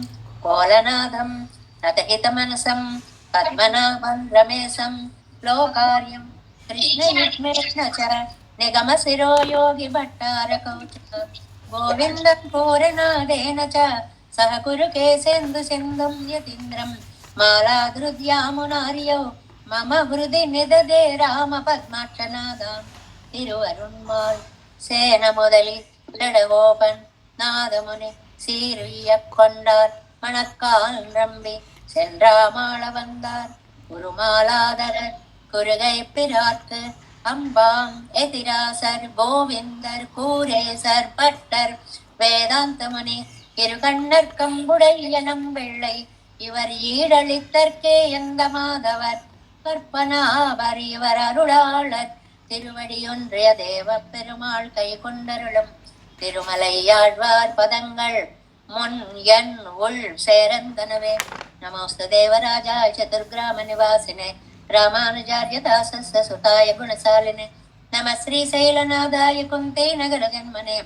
கோலநாதம் ரதஹிதமனசம் பத்மநாபம் ரமேசம் லோகார்யம் கிருஷ்ணயுக்மேஷ்ண ச நிகமசிரோ யோகி பட்டாரகௌச்ச கோவிந்தம் பூரணாதேன ச சஹ குரு கேசேந்து சிந்தும் யதீந்திரம் மாலாத்ருத்யாமுனாரியோ மம ஹிருதி நிததே ராம பத்மாட்சநாதாம். திருவருண்மாள் சேன முதலில் இடகோபன் நாதமுனி சீருய்ய கொண்டார் மணக்கால் நம்பி சென்றாமாள வந்தார் குருமாலாதரர் குருகை பிரார்க்கு அம்பாம் எதிராசர் கோவிந்தர் கூரேசர் பட்டர் வேதாந்த முனி இருகண்ணர் கம்புடையனம் வெள்ளை இவர் ஈடளித்தற்கே எந்த மாதவர் கற்பனாவர் இவர் அருளாளர் திருவடியொன்றிய தேவ பெருமாள் கை கொண்டருளும் திருமலையாழ்வார் பதங்கள் முன் என் உள் சேரந்தனவே. நமோஸ்து தேவராஜாய சதுர்கிராம நிவாசினே ராமானுஜார்ய தாசஸ்ய சுதாய குணசாலினே நம ஸ்ரீசைலநாதாய குந்தே நகர ஜன்மனே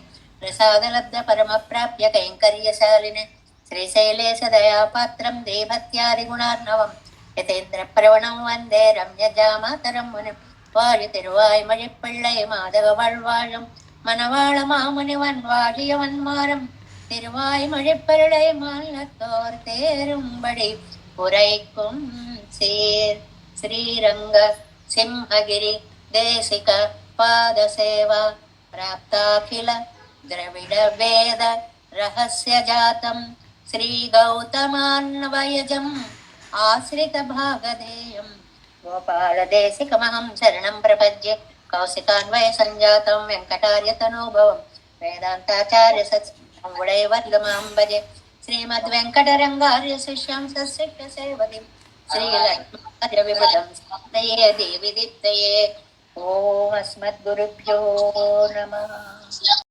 பிரசாதலப்த பரம பிராப்ய கைங்கரியசாலினே శ్రీశైలేశ దయాపాత్రం దేభత్యాది గుణార్ణవం యతేంద్ర ప్రవణం వందే రమ్యజామాతరం ముని వారి తిరువాయ్మొழி பிள்ளை மாதவ வாழ்வாழும் மணவாள மாமுனிவன் வாழியவன் மாறம் திருவாய்மொழி பிள்ளை மாலத்தோர் தேரும்படி உரைக்கும் சீர் ஸ்ரீரங்க சிம்ஹகிரி தேசிக பாத சேவா பிராப்தாகில திரவிட வேத ரகசிய ஜாதம் శ్రీ గౌతమాన్వయజం ఆశ్రిత భాగధేయం గోపాలదేశికమహం శరణం ప్రపద్యే కౌశికాన్వయ సంజాతం వెంకటార్యతనోభవం వేదాంతాచార్య సత్సంగుడైవర్గమాం భజే శ్రీమద్వెంకటరంగార్య శిష్యం సశిష్య సేవతిం శ్రీలక్ష్మీర్య విబుధం స్వాదయే దేవి దిత్తయే. ఓం అస్మద్గురుభ్యో నమః.